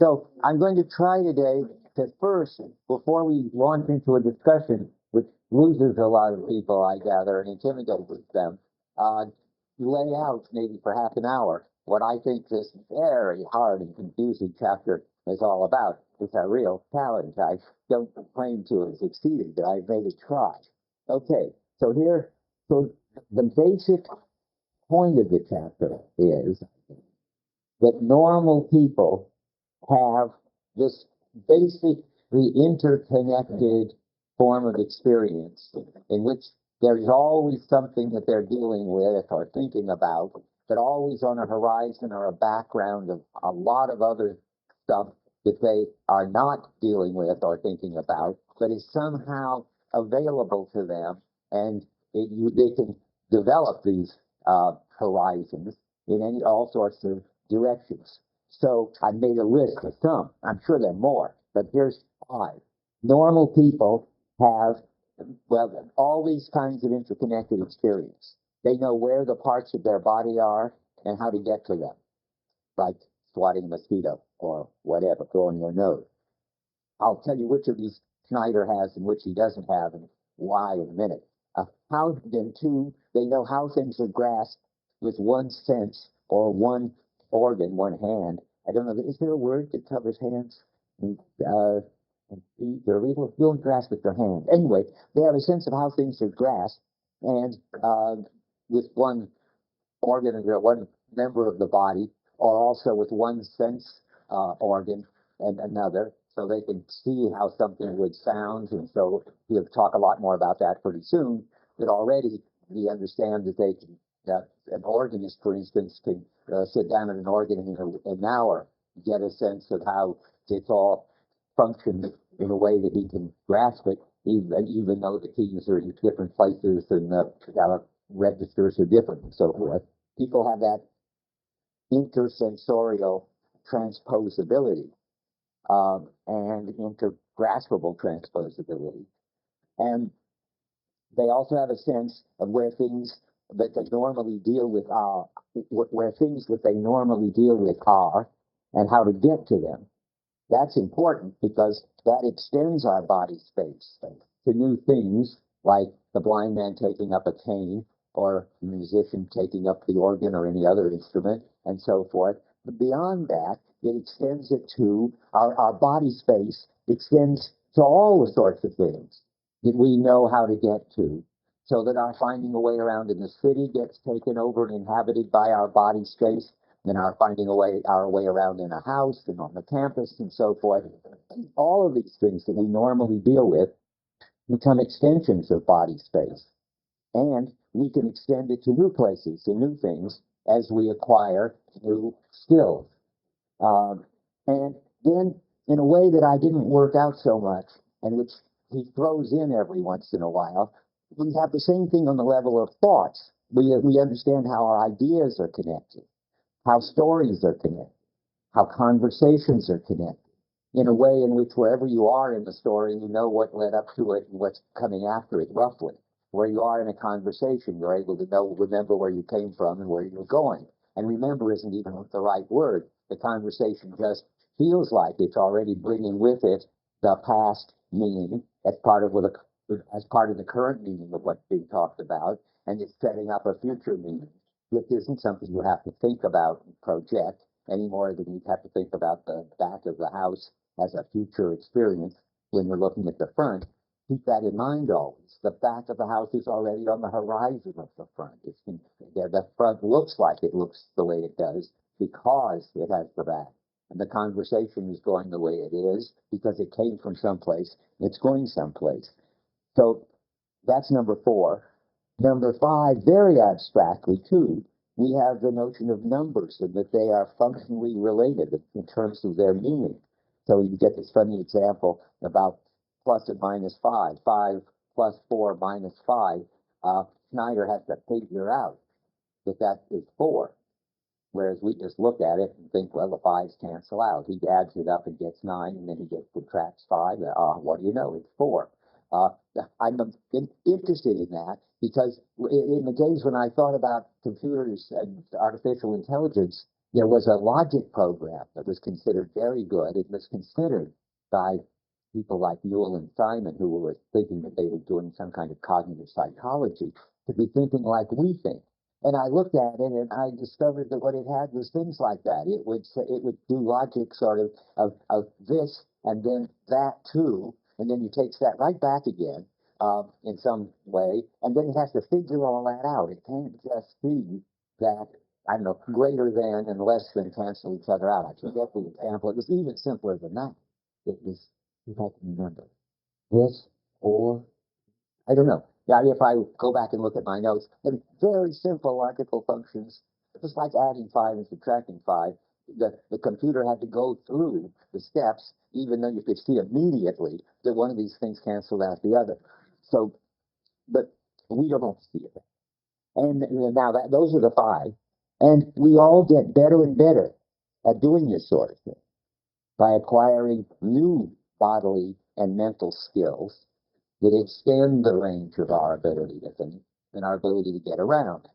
So I'm going to try today to first, before we launch into a discussion, which loses a lot of people, I gather, and intimidates them, lay out maybe for half an hour what I think this very hard and confusing chapter is all about. It's a real challenge. I don't claim to have succeeded, but I've made a try. Okay, so the basic point of the chapter is that normal people have this basically interconnected form of experience in which there's always something that they're dealing with or thinking about, but always on a horizon or a background of a lot of other stuff that they are not dealing with or thinking about, but is somehow available to them, and they can develop these horizons in all sorts of directions. So I made a list of some. I'm sure there are more, but here's 5. Normal people have, well, all these kinds of interconnected experience. They know where the parts of their body are and how to get to them, like swatting a mosquito or whatever, blowing your nose. I'll tell you which of these Schneider has and which he doesn't have and why in a minute. Then two, they know how things are grasped with one sense or one organ, one hand. I don't know, is there a word that covers hands? They're able to grasp with their hand. Anyway, they have a sense of how things are grasped, and with one organ or one member of the body, or also with one sense organ and another, so they can see how something would sound. And so we'll talk a lot more about that pretty soon. But already we understand that they can, that an organist, for instance, can sit down at an organ in an hour, get a sense of how it's all functions in a way that he can grasp it, even though the keys are in different places and the registers are different and so forth. People have that intersensorial transposability and intergraspable transposability. And they also have a sense of where things that they normally deal with are, where things that they normally deal with are, and how to get to them. That's important because that extends our body space to new things, like the blind man taking up a cane or a musician taking up the organ or any other instrument and so forth. But beyond that, it extends it to our body space, extends to all the sorts of things that we know how to get to, so that our finding a way around in the city gets taken over and inhabited by our body space, and our finding our way around in a house and on the campus and so forth. All of these things that we normally deal with become extensions of body space. And we can extend it to new places and new things as we acquire new skills. And then, in a way that I didn't work out so much, and which he throws in every once in a while, we have the same thing on the level of thoughts. We understand how our ideas are connected, how stories are connected, how conversations are connected, in a way in which wherever you are in the story, you know what led up to it and what's coming after it, roughly. Where you are in a conversation, you're able to remember where you came from and where you're going. And remember isn't even the right word. The conversation just feels like it's already bringing with it the past meaning as part of the current meaning of what's being talked about, and it's setting up a future meaning. This isn't something you have to think about and project any more than you have to think about the back of the house as a future experience when you're looking at the front. Keep that in mind always. The back of the house is already on the horizon of the front. The front looks like it looks the way it does because it has the back. And the conversation is going the way it is because it came from someplace. It's going someplace. So that's number 4. Number 5, very abstractly too, we have the notion of numbers and that they are functionally related in terms of their meaning. So you get this funny example about plus and minus 5, 5 plus 4 minus 5. Schneider has to figure out that that is 4, whereas we just look at it and think, well, the 5s cancel out. He adds it up and gets 9, and then he subtracts 5. What do you know? It's 4. I'm interested in that because in the days when I thought about computers and artificial intelligence, There was a logic program that was considered very good. It was considered by people like Newell and Simon, who were thinking that they were doing some kind of cognitive psychology, to be thinking like we think. And I looked at it and I discovered that what it had was things like that. It would do logic sort of this and then that too, and then it takes that right back again in some way, and then it has to figure all that out. It can't just be that, I don't know, greater than and less than cancel each other out. I forget the example. It was even simpler than that. It was, if I can remember, this or, I don't know. Yeah, if I go back and look at my notes, and very simple logical functions, just like adding 5 and subtracting 5, the computer had to go through the steps, even though you could see immediately that one of these things canceled out the other. So, but we don't have to see it. And now those are the 5. And we all get better and better at doing this sort of thing by acquiring new bodily and mental skills that extend the range of our ability to think and our ability to get around.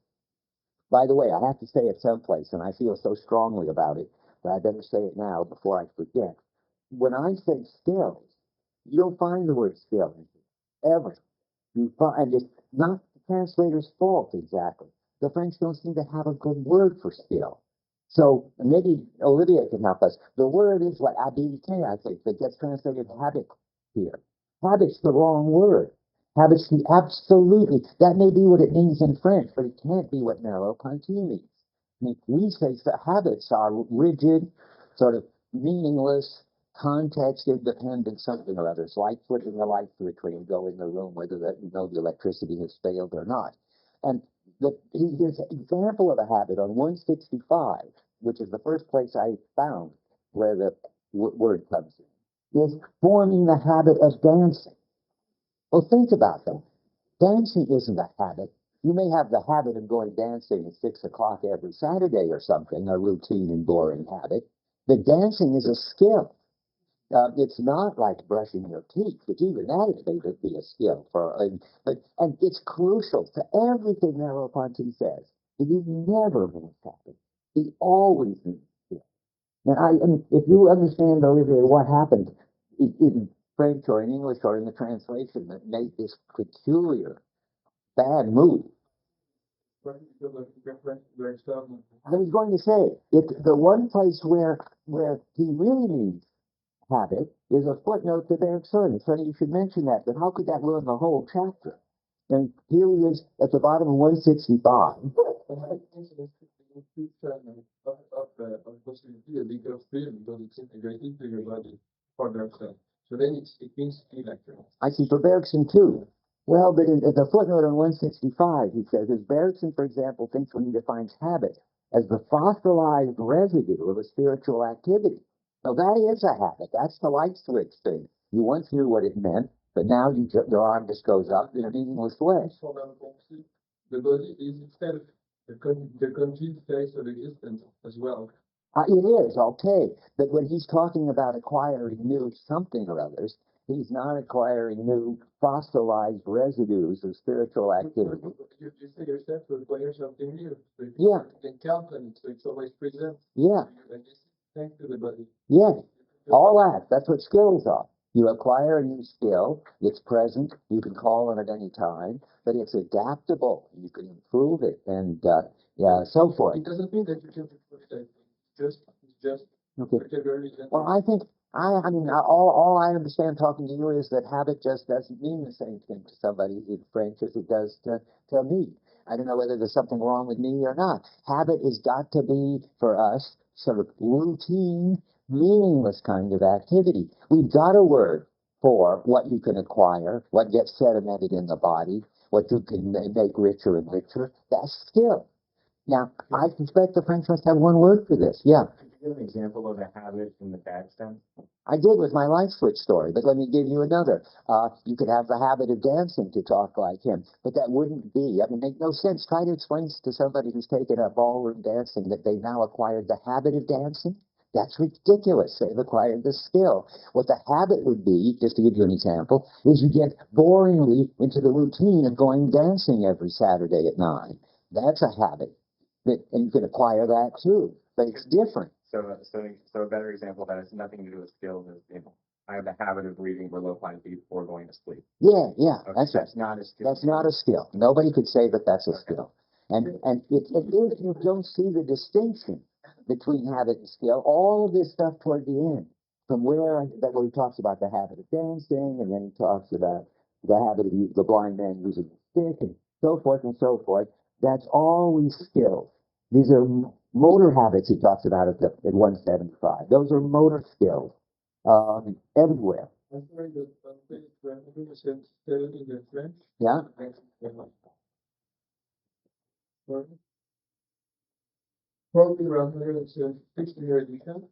By the way, I have to say it someplace, and I feel so strongly about it that I better say it now before I forget. When I say skills, you don't find the word skill ever. You find it's not the translator's fault exactly. The French don't seem to have a good word for skill. So maybe Olivia can help us. The word is like habilité, I think, that gets translated habit here. Habit's the wrong word. Habit's the absolutely, that may be what it means in French, but it can't be what Merleau-Ponty means. I mean, we say that habits are rigid, sort of meaningless, context independent something or other. It's like flipping the light switch when you go in the room, whether that you know the electricity has failed or not. And his example of a habit on 165, which is the first place I found where the word comes in, is forming the habit of dancing. Well, think about that. Dancing isn't a habit. You may have the habit of going dancing at 6 o'clock every Saturday or something, a routine and boring habit. But dancing is a skill. It's not like brushing your teeth, which even that is made to be a skill and it's crucial to everything Merleau-Ponty says. You never miss happen. He always needs skill. And if you understand, Olivier, what happened in French or in English or in the translation that made this peculiar bad move. I was going to say, the one place where he really needs habit is a footnote to Bergson. Funny you should mention that, but how could that ruin the whole chapter? And here he is at the bottom of 165. So then it means I see for Bergson too. Well, but in the footnote on 165, he says, as Bergson, for example, thinks when he defines habit as the fossilized residue of a spiritual activity. So that is a habit. That's the light switch thing. You once knew what it meant, but now your arm just goes up in a meaningless way. The body is itself the complete phase of existence as well. It is, okay. But when he's talking about acquiring new something or others, he's not acquiring new fossilized residues of spiritual activity. You say yourself to acquire something new. So yeah. You can count on it, so it's always present. Yeah. Thanks to the body. Yeah. All that. That's what skills are. You acquire a new skill. It's present. You can call on it any time, but it's adaptable. You can improve it and so forth. It doesn't mean that you can improve it. Just okay. Well, I mean, all I understand talking to you is that habit just doesn't mean the same thing to somebody in French as it does to me. I don't know whether there's something wrong with me or not. Habit has got to be, for us, sort of routine, meaningless kind of activity. We've got a word for what you can acquire, what gets sedimented in the body, what you can make richer and richer. That's skill. Now, I suspect the French must have one word for this. Yeah. Could you give an example of a habit in the bad sense? I did with my light switch story, but let me give you another. You could have the habit of dancing to talk like him, but that wouldn't be, I mean, make no sense. Try to explain to somebody who's taken up ballroom dancing that they've now acquired the habit of dancing. That's ridiculous. They've acquired the skill. What the habit would be, just to give you an example, is you get boringly into the routine of going dancing every Saturday at 9. That's a habit. And you can acquire that too. but it's different. So a better example that has nothing to do with skills is, I have the habit of reading Merleau-Ponty before going to sleep. Yeah, Okay, that's right. That's not a skill. That's not a skill. Nobody could say that that's a skill. And if you don't see the distinction between habit and skill, all of this stuff toward the end, from where he talks about the habit of dancing, and then he talks about the habit of the blind man using a stick, and so forth and so forth, that's always skills. These are motor habits he talks about at 175. Those are motor skills everywhere. That's very good. In the French. Yeah. Probably around here, it's a dictionary edition.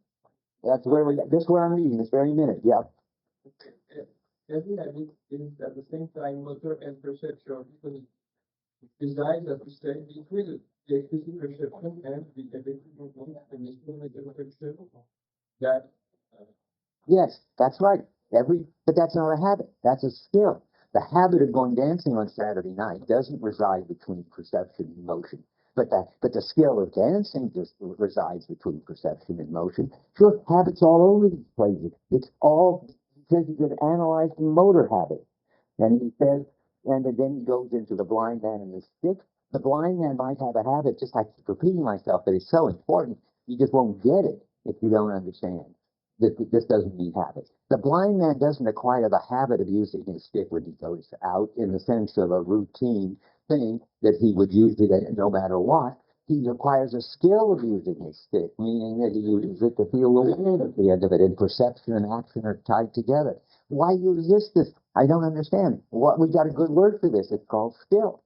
That's where this is where I'm reading this very minute. Yeah. Every habit is at the same time motor and perceptual, because it resides, as we say, between the explicit perception and the effective movement and the instrumental perception. That Yes, that's right. But that's not a habit. That's a skill. The habit of going dancing on Saturday night doesn't reside between perception and motion. But the skill of dancing just resides between perception and motion. Sure, habits all over the place. It's all because you can analyze the motor habit. And he says, and then he goes into the blind man and the stick. The blind man might have a habit, just like repeating myself, that is so important. You just won't get it if you don't understand. This doesn't mean habit. The blind man doesn't acquire the habit of using his stick when he goes out in the sense of a routine thing that he would use it no matter what. He acquires a skill of using his stick, meaning that he uses it to feel the wind at the end of it, and perception and action are tied together. Why you resist this? I don't understand. We got a good word for this. It's called skill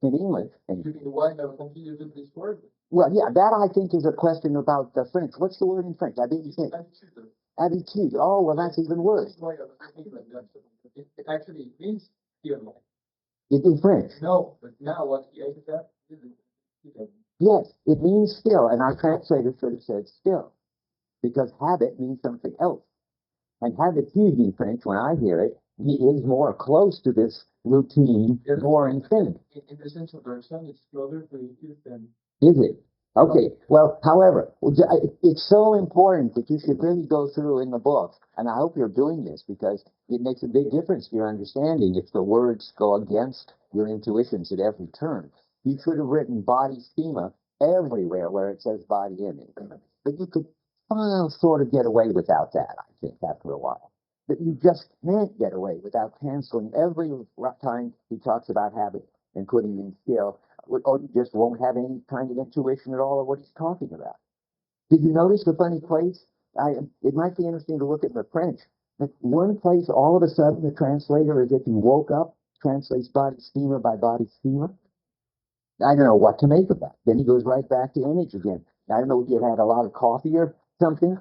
in English. why have confused this word? Well, yeah, that I think is a question about the French. What's the word in French? Habitude. Habitude. Oh, well, that's even worse. It actually means skill. In French. No, but now what he added that is Yes, it means skill, and our translator should have said skill, because habit means something else. And habitude in French, when I hear it, is more close to this routine, boring thing. In the sense of person, it's closer to it than. Is it? Okay. Well, however, it's so important that you should really go through in the book, and I hope you're doing this because it makes a big difference to your understanding if the words go against your intuitions at every turn. You should have written body schema everywhere where it says body image. But you could sort of get away without that, I think, after a while. But you just can't get away without canceling every time he talks about habit and putting in skill, or you just won't have any kind of intuition at all of what he's talking about. Did you notice the funny place? It might be interesting to look at the French. That one place, all of a sudden, the translator, as if he woke up, translates body schema by body schema. I don't know what to make of that. Then he goes right back to image again. I don't know if you had a lot of coffee or something.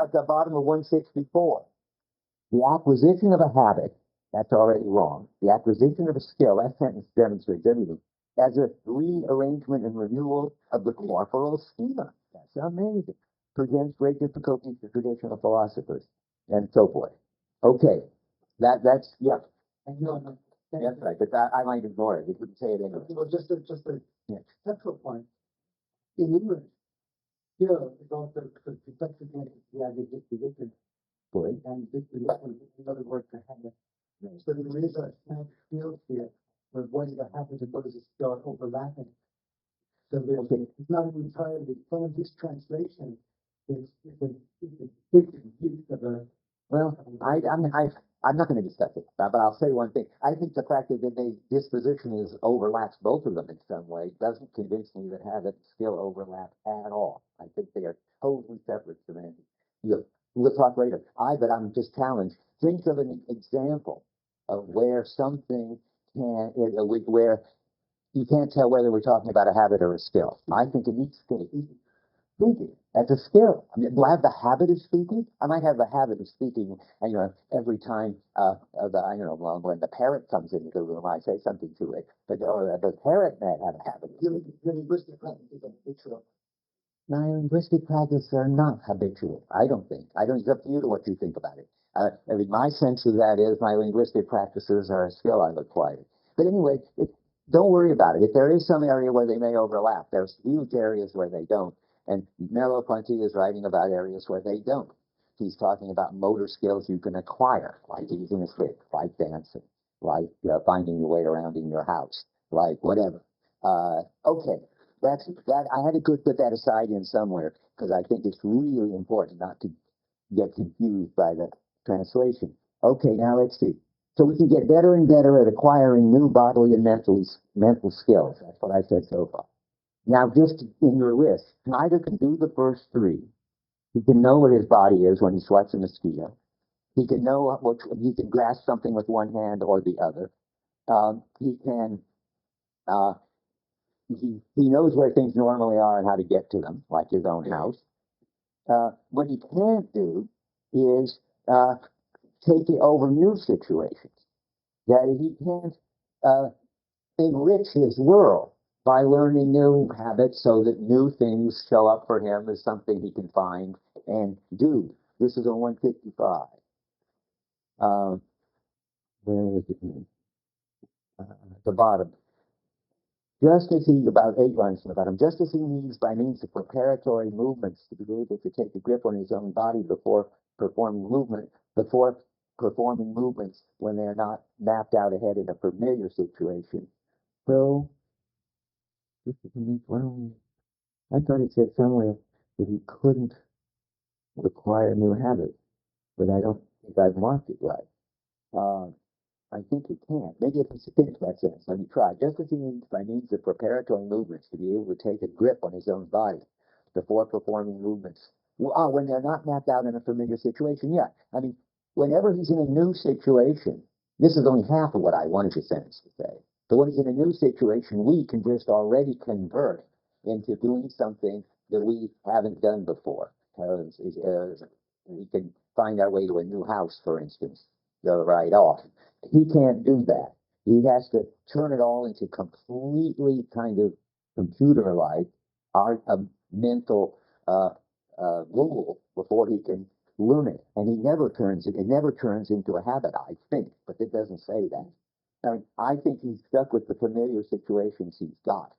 At the bottom of 164. The acquisition of a habit, that's already wrong. The acquisition of a skill, that sentence demonstrates everything, as a rearrangement and renewal of the corporal schema. That's amazing. Presents great difficulties to traditional philosophers, and so forth. Okay, that's, yeah. And you know, That's right, but I might ignore it. You couldn't say it anyway. well, just a Yeah. central point. In English, here, about the complexity, yeah, the disposition, Good. and disposition is another word for habit. So there is a field here where what is the habit and what is the skill overlapping. So it's not entirely, some of this translation is a big use of a. Well, I'm not going to discuss it, but I'll say one thing. I think the fact that the disposition is overlaps both of them in some way doesn't convince me that habit and skill overlap at all. I think they are totally separate semantics. We'll talk later. But I'm just challenged. Think of an example of where something where you can't tell whether we're talking about a habit or a skill. I think in each case, speaking. That's a skill. I mean, do I have the habit of speaking? I might have the habit of speaking, and every time when the parrot comes into the room, I say something to it. But the parrot may have a habit. Linguistic practice is habitual. My linguistic practices are not habitual. I don't think. I don't. It's up to you to what you think about it. I mean, my sense of that is my linguistic practices are a skill I've acquired. But anyway, don't worry about it. If there is some area where they may overlap, there's huge areas where they don't. And Merleau-Ponty is writing about areas where they don't. He's talking about motor skills you can acquire, like using a stick, like dancing, like finding your way around in your house, like whatever. Okay, that's that. I had to put that aside in somewhere because I think it's really important not to get confused by the translation. Okay, now let's see. So we can get better and better at acquiring new bodily and mental skills. That's what I said so far. Now, just in your list, Schneider can do the first three. He can know what his body is when he swats a mosquito. He can know what he can grasp something with one hand or the other. He can uh, he knows where things normally are and how to get to them, like his own house. What he can't do is take it over new situations. That he can't uh, enrich his world by learning new habits so that new things show up for him as something he can find and do. This is a 155. Um, where is it? The bottom. Just as he, about 8 lines from the bottom, just as he needs by means of preparatory movements to be able to take a grip on his own body before performing movements when they're not mapped out ahead in a familiar situation. So, well, I thought it said somewhere that he couldn't acquire new habits, but I don't think I've marked it right. Uh, I think he can. Maybe if it's finished that sentence, let me try. Just as he needs by means of preparatory movements to be able to take a grip on his own body before performing movements. Well, when they're not mapped out in a familiar situation, yeah. I mean, whenever he's in a new situation, this is only half of what I wanted the sentence to say. But when he's in a new situation, we can just already convert into doing something that we haven't done before. We can find our way to a new house, for instance, right off. He can't do that. He has to turn it all into completely kind of computer-like art of mental rule before he can learn it. And he never turns it. It never turns into a habit, I think. But it doesn't say that. I mean, I think he's stuck with the familiar situations he's got.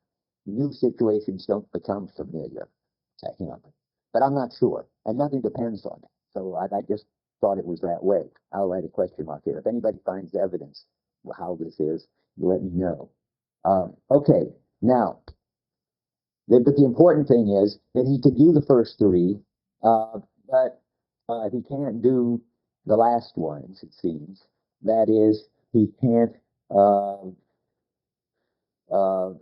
New situations don't become familiar to him. But I'm not sure, and nothing depends on it. So I just thought it was that way. I'll write a question mark here. If anybody finds evidence how this is, let me know. Okay, now, but the important thing is that he could do the first three, but he can't do the last ones, it seems. That is, he can't uh, uh,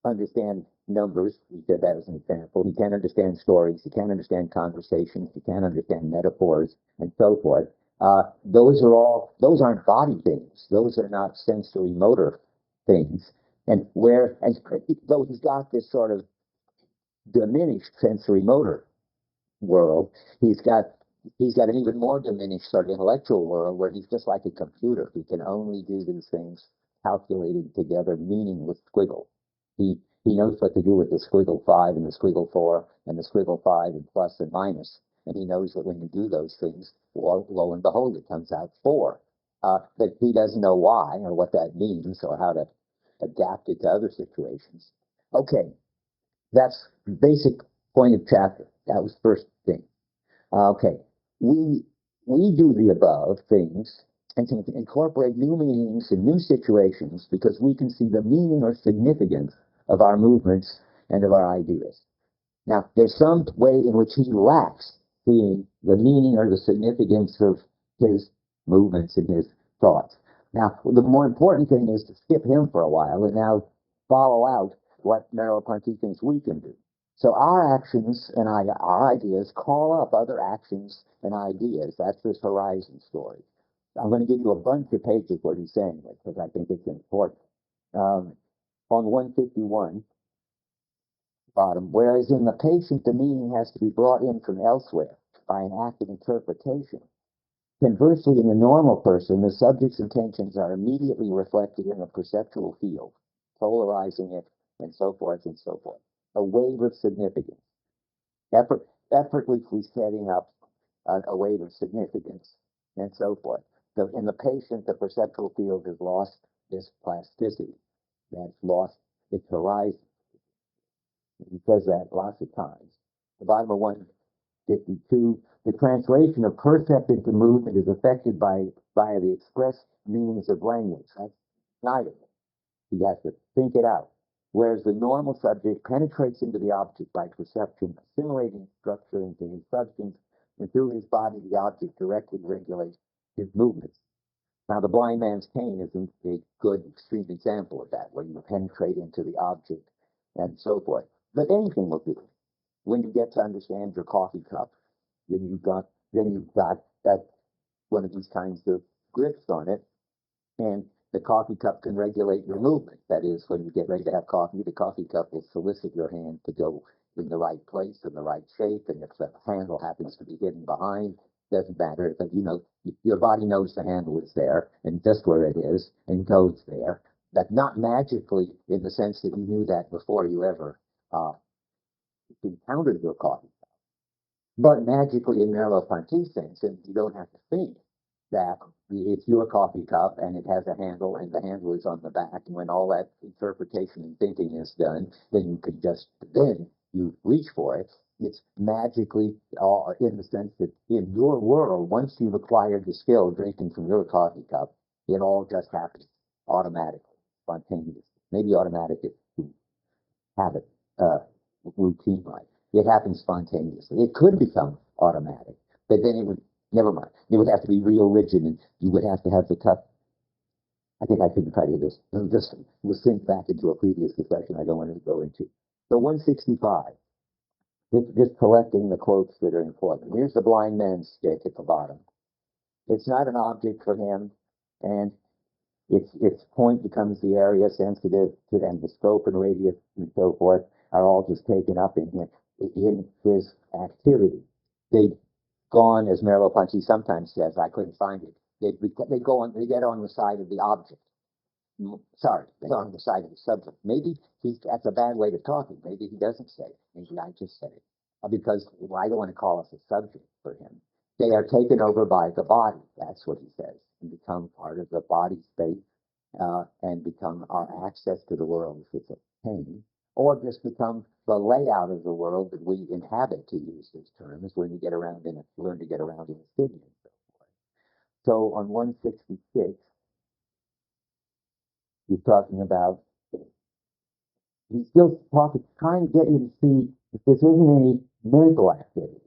understand numbers. We did that as an example. He can't understand stories. He can't understand conversations. He can't understand metaphors and so forth. Those aren't body things. Those are not sensory motor things. And though he's got this sort of diminished sensory motor world, he's got he's got an even more diminished sort of intellectual world where he's just like a computer. He can only do these things calculated together, meaningless squiggle. He knows what to do with the squiggle 5 and the squiggle 4 and the squiggle 5 and plus and minus. And he knows that when you do those things, well, lo and behold, it comes out 4. But he doesn't know why or what that means or how to adapt it to other situations. Okay, that's the basic point of chapter. That was the first thing. Okay, we we do the above things and can incorporate new meanings in new situations because we can see the meaning or significance of our movements and of our ideas. Now, there's some way in which he lacks seeing the meaning or the significance of his movements and his thoughts. Now, the more important thing is to skip him for a while and now follow out what Merleau-Ponty thinks we can do. So our actions and our ideas call up other actions and ideas. That's this horizon story. I'm going to give you a bunch of pages what he's saying because I think it's important. On 151, bottom, whereas in the patient, the meaning has to be brought in from elsewhere by an act of interpretation. Conversely, in the normal person, the subject's intentions are immediately reflected in the perceptual field, polarizing it, and so forth and so forth. A wave of significance, effortlessly setting up a wave of significance, and so forth. In the patient, the perceptual field has lost its plasticity. that's lost its horizon. He says that lots of times. The bottom of 152, the translation of percept into movement is affected by the express meanings of language. That's neither. You have to think it out. Whereas the normal subject penetrates into the object by perception, assimilating structure into his substance, and through his body the object directly regulates his movements. Now, the blind man's cane is a good extreme example of that, where you penetrate into the object and so forth. But anything will do. When you get to understand your coffee cup, then you've got that one of these kinds of grips on it, and the coffee cup can regulate your movement. That is, when you get ready to have coffee, the coffee cup will solicit your hand to go in the right place, in the right shape, and if the handle happens to be hidden behind, doesn't matter. But your body knows the handle is there and just where it is and goes there. But not magically in the sense that you knew that before you ever encountered your coffee, but magically in Merleau-Ponty's sense, and you don't have to think that it's your coffee cup and it has a handle and the handle is on the back, and when all that interpretation and thinking is done, then you reach for it. It's magically in the sense that in your world, once you've acquired the skill of drinking from your coffee cup, it all just happens automatically, spontaneously. Maybe automatic if you have it routine like. It happens spontaneously. It could become automatic, but then it would, never mind. It would have to be real rigid, and you would have to have the cup. I think I shouldn't tell you this. We'll sink back into a previous discussion I don't want to go into. So 165, just collecting the quotes that are important. Here's the blind man's stick at the bottom. It's not an object for him, and its point becomes the area sensitive to them. The scope and radius and so forth are all just taken up in his activity. They've gone, as Merleau-Ponty sometimes says, I couldn't find it. They get on the side of the object. Sorry, they get on the side of the subject. Maybe that's a bad way to talk it. Maybe he doesn't say it. Maybe I just said it. Because I don't want to call us a subject for him. They are taken over by the body. That's what he says, and become part of the body space, and become our access to the world if it's a pain, or just become the layout of the world that we inhabit, to use these terms, when you get around in it, learn to get around in a city and so forth. So on 166, he's talking about, he's still trying to get you to see that this isn't any mental activity.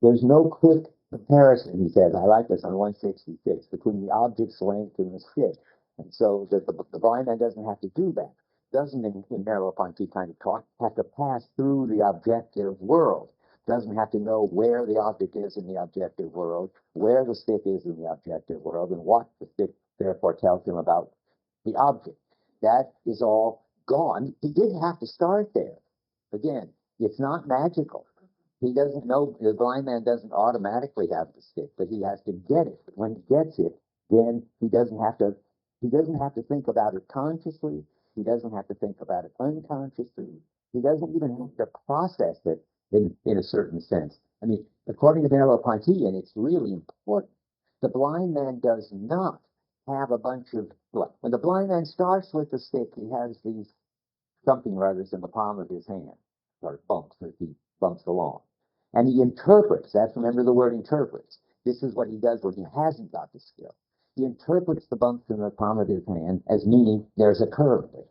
There's no quick comparison, he says, I like this on 166, between the object's length and the stick. And so the blind man doesn't have to do that. Doesn't, in Merleau-Ponty kind of talk, have to pass through the objective world. Doesn't have to know where the object is in the objective world, where the stick is in the objective world, and what the stick therefore tells him about the object. That is all gone. He didn't have to start there. Again, it's not magical. He doesn't know, the blind man doesn't automatically have the stick, but he has to get it. When he gets it, then he doesn't have to think about it consciously. He doesn't have to think about it unconsciously. He doesn't even have to process it in a certain sense. I mean, according to Merleau-Ponty, and it's really important, the blind man does not have a bunch of, when the blind man starts with the stick, he has these something or others in the palm of his hand, or bumps as he bumps along. And he interprets, remember the word interprets. This is what he does when he hasn't got the skill. He interprets the bumps in the palm of his hand as meaning there's a curve there.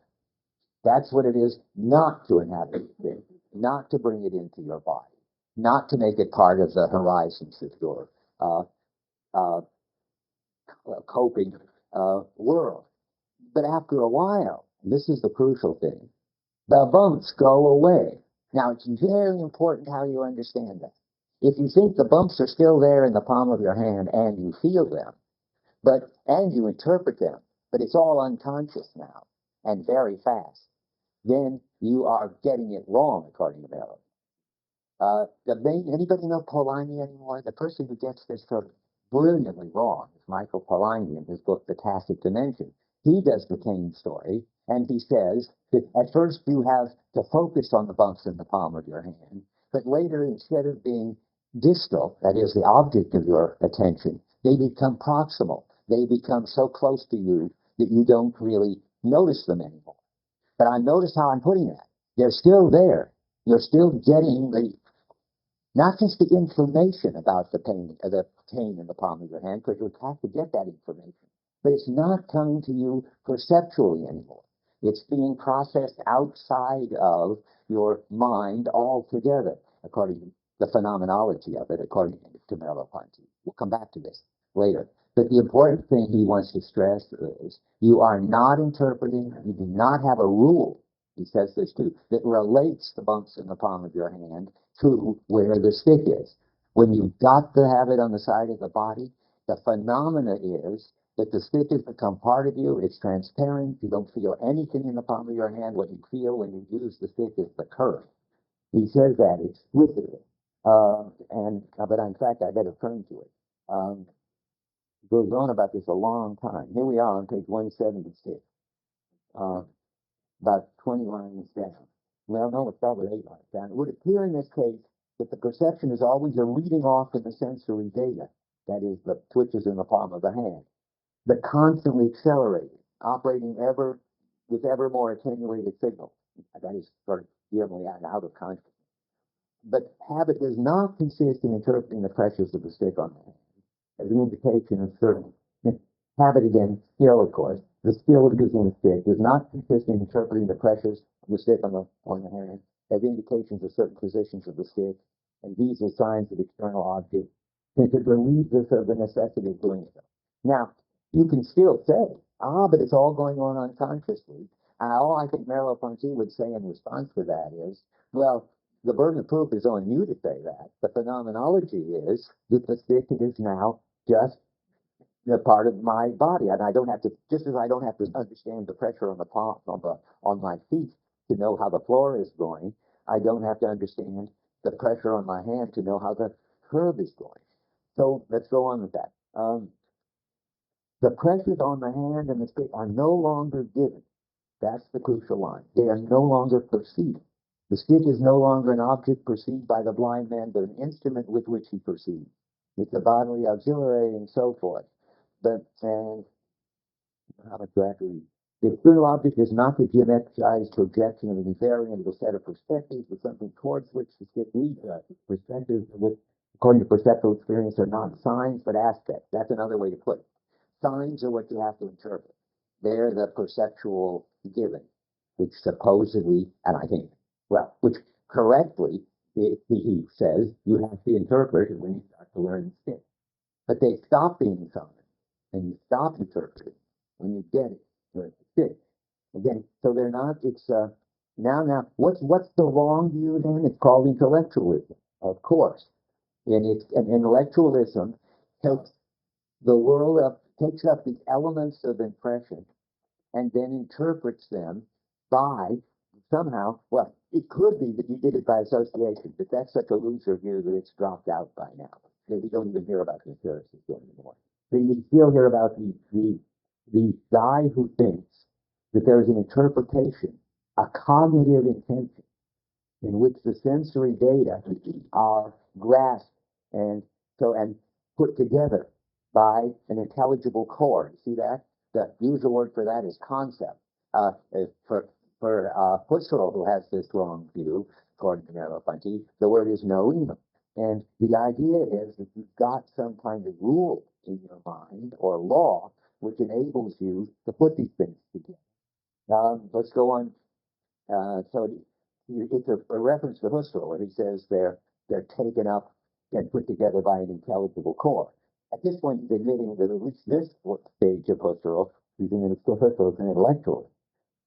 That's what it is not to inhabit it, not to bring it into your body, not to make it part of the horizons of your coping world. But after a while, this is the crucial thing, the bumps go away. Now, it's very important how you understand that. If you think the bumps are still there in the palm of your hand and you feel them, and you interpret them, but it's all unconscious now and very fast, then you are getting it wrong, according to Merleau. Anybody know Polanyi anymore? The person who gets this sort of brilliantly wrong is Michael Polanyi in his book, The Tacit Dimension. He does the cane story, and he says that at first you have to focus on the bumps in the palm of your hand, but later, instead of being distal, that is the object of your attention, they become proximal. They become so close to you that you don't really notice them anymore. But I notice how I'm putting that. They're still there. You're still getting not just the information about the pain in the palm of your hand, because you have to get that information, but it's not coming to you perceptually anymore. It's being processed outside of your mind altogether, according to the phenomenology of it, according to Merleau-Ponty. We'll come back to this later. But the important thing he wants to stress is you are not interpreting, you do not have a rule, he says this too, that relates the bumps in the palm of your hand to where the stick is. When you've got to have it on the side of the body, the phenomena is that the stick has become part of you, it's transparent, you don't feel anything in the palm of your hand. What you feel when you use the stick is the curve. He says that explicitly. But in fact, I better turn to it. Goes on about this a long time. Here we are on page 176, about 20 lines down. Well, no, it's probably 8 lines down. It would appear in this case that the perception is always a reading off of the sensory data, that is, the twitches in the palm of the hand, but constantly accelerating, operating with ever more attenuated signals. That is sort of dealing out of consciousness. But habit does not consist in interpreting the pressures of the stick on the hand as an indication of certain habit, again, skill, of course. The skill of using the stick does not consist in interpreting the pressures of the stick on the hand as indications of certain positions of the stick, and these are signs of external objects, since it relieves us of the necessity of doing so. Now, you can still say, but it's all going on unconsciously. All I think Merleau-Ponty would say in response to that is, well, the burden of proof is on you to say that. The phenomenology is that the stick is now just a part of my body, and I don't have to, just as I don't have to understand the pressure on the palm on my feet to know how the floor is going, I don't have to understand the pressure on my hand to know how the curve is going. So let's go on with that. The pressures on the hand and the stick are no longer given. That's the crucial line. They are no longer perceived. The stick is no longer an object perceived by the blind man, but an instrument with which he perceives. It's a bodily auxiliary and so forth. And how exactly? The external object is not the geometricized projection of an invariant set of perspectives, but something towards which the stick leads us. Perspectives, which, according to perceptual experience, are not signs, but aspects. That's another way to put it. Signs are what you have to interpret. They're the perceptual given, which supposedly, and I think, well, which correctly, he says, you have to interpret when you start to learn stick. But they stop being signs, and you stop interpreting when you get it, where it's stick. Again, so they're not, it's, now, what's the wrong view then? It's called intellectualism, of course. And intellectualism takes the world up, takes up the elements of impression and then interprets them by somehow, well, it could be that you did it by association, but that's such a loser view that it's dropped out by now. We don't even hear about the empiricists anymore. So you still hear about the guy who thinks that there's an interpretation, a cognitive intention, in which the sensory data are grasped and put together by an intelligible core. See that? The usual word for that is concept. For Husserl, who has this wrong view, according to Merleau-Ponty, the word is noema. And the idea is that you've got some kind of rule in your mind or law which enables you to put these things together. Let's go on. So it's a reference to Husserl, where he says they're taken up and put together by an intelligible core. At this point, he's admitting that at least this stage of Husserl, he's in Husserl as an intellectual.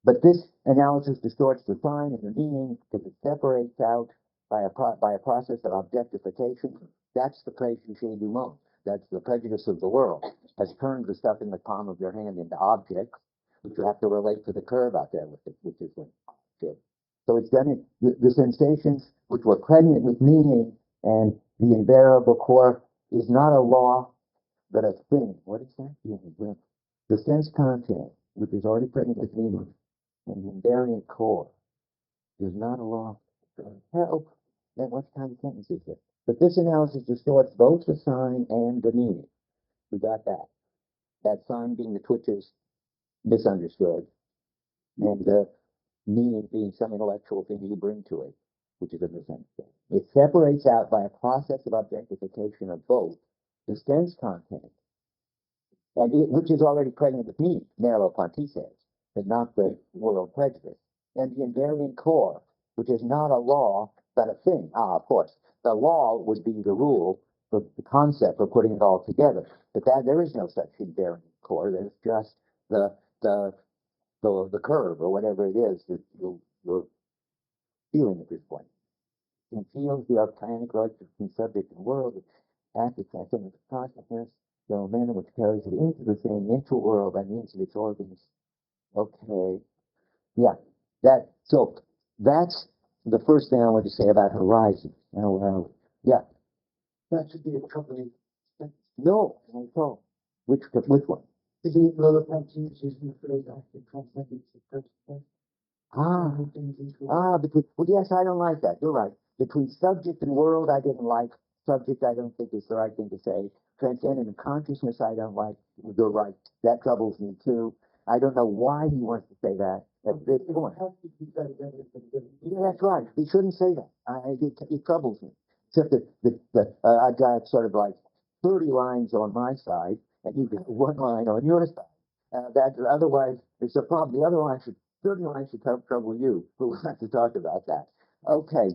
But this analysis distorts the sign and the meaning because it separates out by a process of objectification. That's the préjugé du monde. That's the prejudice of the world. Has turned the stuff in the palm of your hand into objects, which you have to relate to the curve out there with it, which is an object. So it's done it. The sensations which were pregnant with meaning and the invariable core is not a law, but a thing. What is that? The sense content, which is already pregnant with meaning, and the invariant core is not a law. Help. Then what kind of sentence is this? But this analysis distorts both the sign and the meaning. We got that. That sign being the twitches misunderstood, and meaning being some intellectual thing you bring to it, which is a misunderstanding. It separates out by a process of objectification of both the sense content, which is already present with me, Merleau-Ponty says, but not the world prejudice, and the invariant core, which is not a law, but a thing. Of course, the law would be the rule, for the concept for putting it all together, but that there is no such invariant core. There's just the the the curve or whatever it is that you're feeling at this point. And feels the organic relationship between subject and world, acts as of consciousness, the momentum which carries it into the same mental world by means of its organs. Okay, yeah, so that's the first thing I want to say about horizon. Now, yeah, That should be accompanied. no, no, which one? Is it Merleau-Ponty using the phrase active transcendence of consciousness? Because, well, yes, I don't like that. You're right. Between subject and world, I didn't like. Subject, I don't think is the right thing to say. Transcendent consciousness, I don't like. You're right. That troubles me too. I don't know why he wants to say that at this point. Yeah, that's right. He shouldn't say that. It troubles me. Except that I've got sort of like 30 lines on my side, and you've got one line on your side. That otherwise, it's a problem. The other line should 30 lines should trouble you, but we'll have to talk about that. Okay,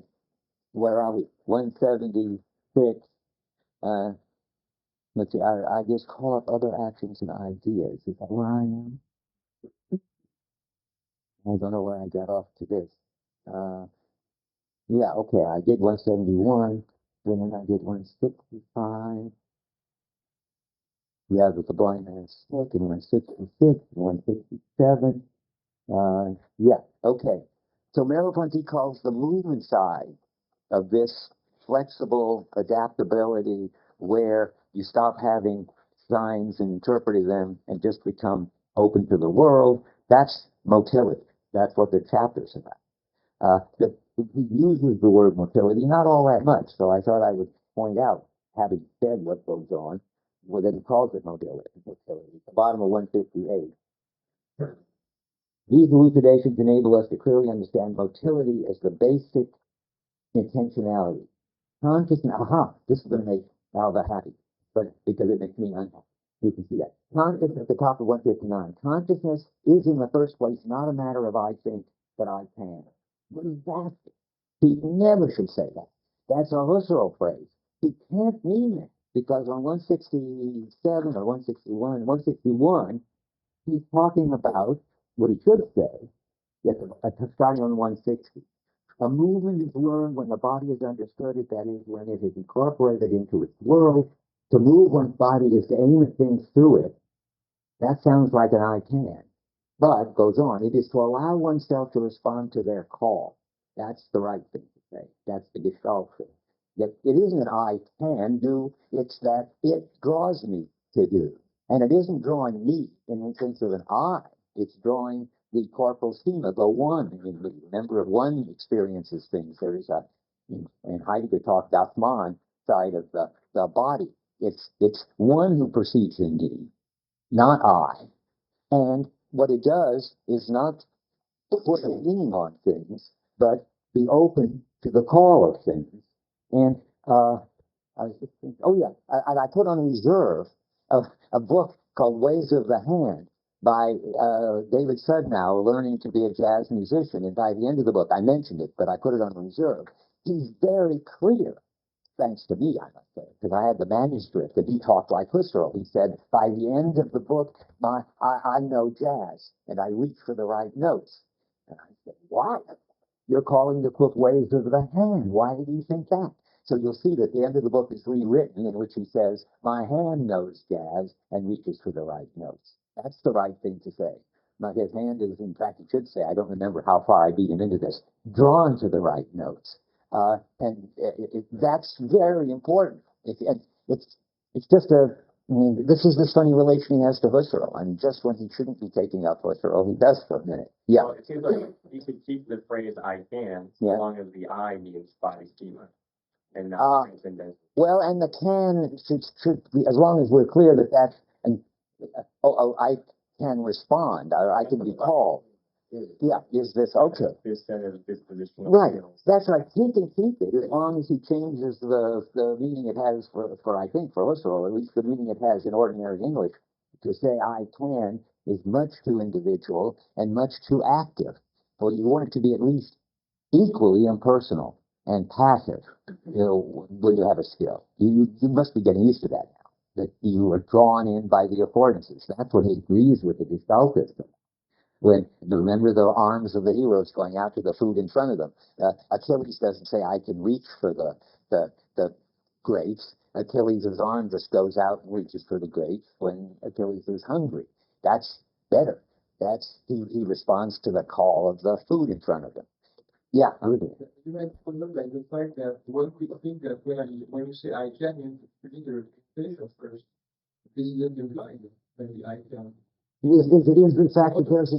where are we? 176. Let's see, I just call up other actions and ideas. Is that where I am? I don't know where I got off to this. Yeah, okay, I did 171, then I did 165. Yeah, with the blind man's stick, and 166, 167. Yeah, okay. So Merleau-Ponty calls the movement side of this flexible adaptability where you stop having signs and interpreting them and just become open to the world. That's motility. That's what the chapter's about. He uses the word motility not all that much, so I thought I would point out, having said what goes on, well, that he calls it motility. At the bottom of 158. These elucidations enable us to clearly understand motility as the basic intentionality. Consciousness, this is going to make Alva happy, but because it makes me unhappy. You can see that. Consciousness at the top of 159. Consciousness is in the first place not a matter of I think, but I can. What is that? He never should say that. That's a Husserl phrase. He can't mean it because on 167 or 161, 161, he's talking about what he should say, starting on 160. A movement is learned when the body is understood it, that is, when it is incorporated into its world. To move one's body is to aim at things through it. That sounds like an I can. But, goes on, it is to allow oneself to respond to their call. That's the right thing to say. That's the Gestalt thing. Yet it isn't an I can do, it's that it draws me to do. And it isn't drawing me in the sense of an I. It's drawing the corporal schema, the one in me. Remember, if one experiences things, there is and Heidegger talked about Atman side of the body. It's one who perceives in me, not I. And what it does is not put a meaning on things, but be open to the call of things. And I was just thinking, oh yeah, I put on reserve a book called Ways of the Hand by David Sudnow, Learning to be a Jazz Musician. And by the end of the book, I mentioned it, but I put it on reserve. He's very clear, thanks to me, I must say, because I had the manuscript, and he talked like Husserl. He said, by the end of the book, I know jazz, and I reach for the right notes. And I said, what? You're calling the book Ways of the Hand. Why did you think that? So you'll see that the end of the book is rewritten, in which he says, my hand knows jazz and reaches for the right notes. That's the right thing to say. Now, his hand is, in fact, he should say, I don't remember how far I beat him into this, drawn to the right notes. That's very important. It's just this is this funny relation he has to Husserl. I mean, just when he shouldn't be taking up Husserl, he does for a minute. Yeah. Well, it seems like you could keep the phrase I can, so long as the I means body schema and not transcendence. Well, and the can should be, as long as we're clear that that's, I can respond, or I can be called. is this okay? This set of dispositional Right, skills. that's right. He can keep it as long as he changes the meaning it has for I think for Husserl, at least the meaning it has in ordinary English. To say I can is much too individual and much too active. Well, you want it to be at least equally impersonal and passive. When you have a skill, you must be getting used to that now. That you are drawn in by the affordances. That's what he agrees with the Gestalt system. When remember the arms of the heroes going out to the food in front of them. Achilles doesn't say I can reach for the grapes. Achilles' arm just goes out and reaches for the grapes when Achilles is hungry. That's better. That's he responds to the call of the food in front of him. Yeah, I agree. You might look like the fact that one could think that when you say I can, you need the representation first. This is implied when the I can. Is the fact that there's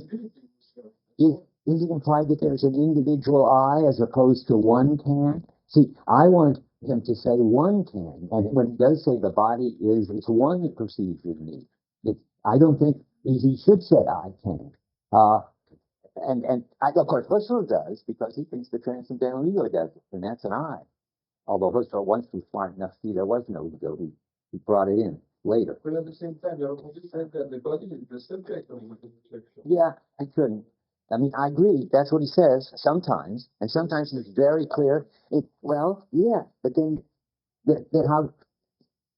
is it implied that there's an individual I as opposed to one can? See, I want him to say one can, and when he does say the body is, it's one that perceives with me. I don't think he should say I can. Of course Husserl does because he thinks the transcendental ego does it, and that's an I. Although Husserl once was smart enough to see there was no ego, he brought it in later. But at the same time, you also said that the body is the subject of the perception. Yeah, I couldn't. I mean, I agree. That's what he says sometimes, and sometimes it's very clear. Well, yeah, but then how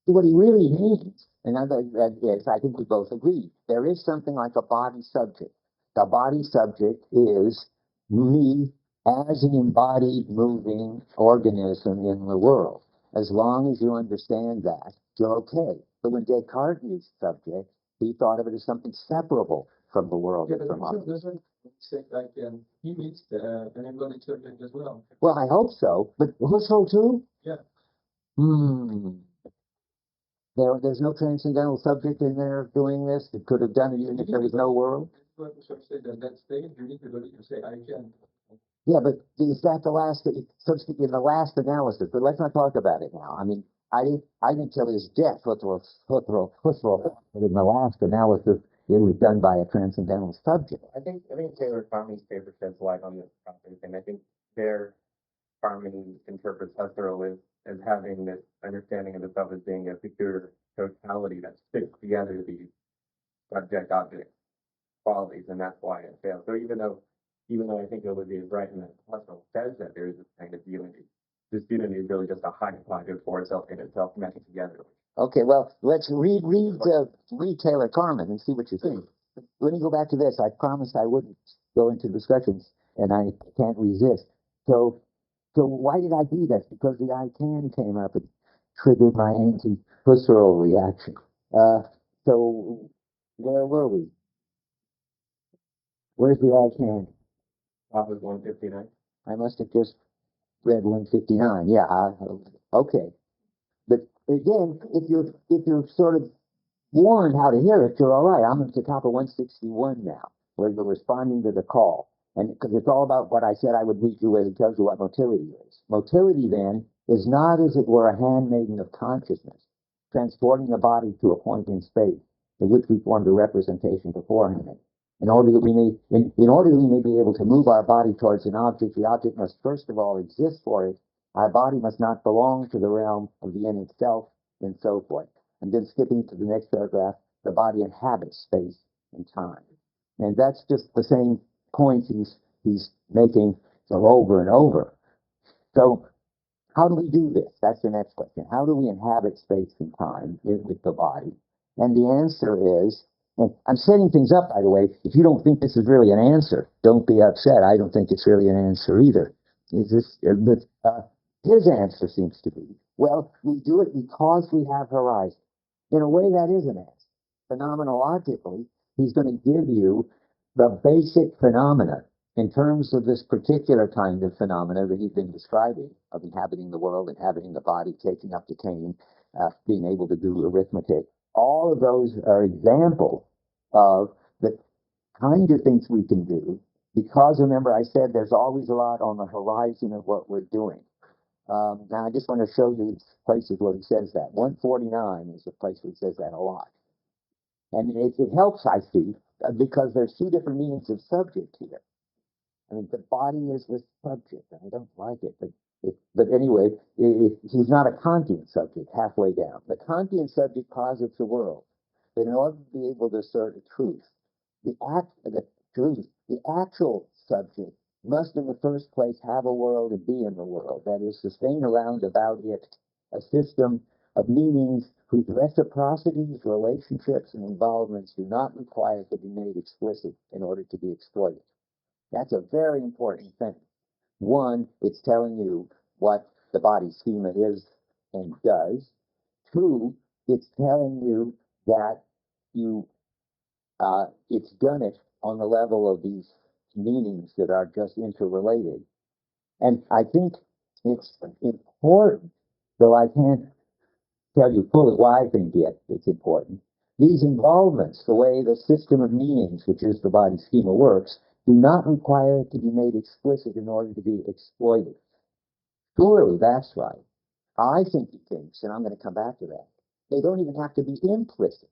what he really means, and that is, I think we both agree, there is something like a body subject. The body subject is me as an embodied moving organism in the world. As long as you understand that, you're okay. But when Descartes used subject, he thought of it as something separable from the world and from us. Doesn't say like he meets an embodied subject as well. Well, I hope so. But Husserl too? Yeah. There's no transcendental subject in there doing this. It could have done it even if there was no world. Say that that stage you need to say I can. Yeah, but is that the last? So to speak, in the last analysis, but let's not talk about it now. I mean, I didn't tell his death. Husserl. But in the last analysis, it was done by a transcendental subject. I think Taylor Farming's paper sheds light on this topic, and I think there Farming interprets Husserl as having this understanding of the self as being a peculiar totality that sticks together these subject-object qualities, and that's why it fails. So even though I think Olivier is right in that Husserl says that there is this kind of unity, this unity is really just a hypothesis for itself in itself meant together. Okay, well, let's read Taylor Carmen and see what you think. Let me go back to this. I promised I wouldn't go into discussions, and I can't resist. So why did I do that? Because the I can came up and triggered my anti-Husserl reaction. So where were we? Where's the I can? Top is 159. I must have just read 159. Yeah. Okay. But again, if you're sort of warned how to hear it, you're all right. I'm at the top of 161 now, where you're responding to the call. And because it's all about what I said I would read you where it tells you what motility is. Motility, then, is not, as it were, a handmaiden of consciousness, transporting the body to a point in space, in which we formed a representation beforehand. In order that we may be able to move our body towards an object, the object must first of all exist for it. Our body must not belong to the realm of the end itself, and so forth. And then skipping to the next paragraph, the body inhabits space and time. And that's just the same point he's making over and over. So how do we do this? That's the next question. How do we inhabit space and time with the body? And the answer is, and I'm setting things up, by the way. If you don't think this is really an answer, don't be upset. I don't think it's really an answer either. His answer seems to be, well, we do it because we have horizon. In a way, that is an answer. Phenomenologically, he's going to give you the basic phenomena in terms of this particular kind of phenomena that he's been describing, of inhabiting the world, inhabiting the body, taking up the cane, being able to do arithmetic. All of those are examples of the kind of things we can do, because remember I said there's always a lot on the horizon of what we're doing. Now I just want to show you places where he says that. 149 is a place where he says that a lot. And it helps, I see, because there's two different meanings of subject here. I mean, the body is the subject. I don't like it, but anyway, he's not a Kantian subject halfway down. The Kantian subject posits a world. But in order to be able to assert a truth, the actual subject must in the first place have a world and be in the world. That is, sustain around about it a system of meanings whose reciprocities, relationships, and involvements do not require to be made explicit in order to be exploited. That's a very important thing. One, it's telling you what the body schema is and does. Two, it's telling you that it's done it on the level of these meanings that are just interrelated. And I think it's important, though I can't tell you fully why I think it's important. These involvements, the way the system of meanings, which is the body schema, works, do not require it to be made explicit in order to be exploited. Surely that's right. I think he thinks, and I'm going to come back to that, they don't even have to be implicit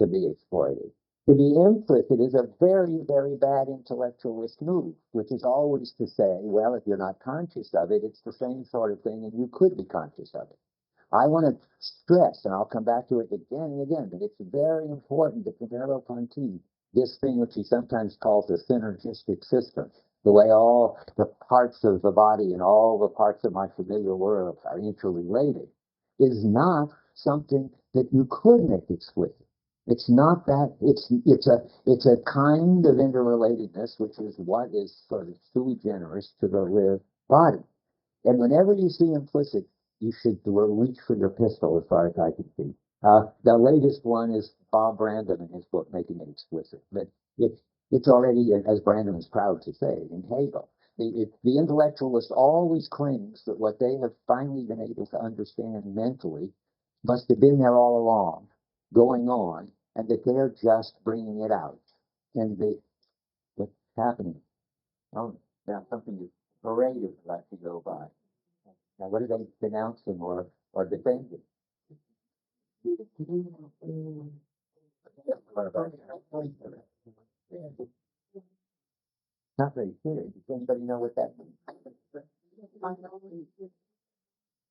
to be exploited. To be implicit is a very, very bad intellectualist move, which is always to say, well, if you're not conscious of it, it's the same sort of thing, and you could be conscious of it. I want to stress, and I'll come back to it again and again, but it's very important that Merleau-Ponty, this thing which he sometimes calls the synergistic system, the way all the parts of the body and all the parts of my familiar world are interrelated, is not something that you could make explicit. It's not that, it's a kind of interrelatedness, which is what is sort of sui generis to the live body. And whenever you see implicit, you should reach for your pistol as far as I can see. The latest one is Bob Brandon in his book, Making It Explicit. But it's already, as Brandon is proud to say, in Hegel. The intellectualist always claims that what they have finally been able to understand mentally must have been there all along, going on, and that they're just bringing it out. And what's happening? Oh, now something is parade is about to go by. Now, what are they denouncing or defending? Not very clear. Does anybody know what that means?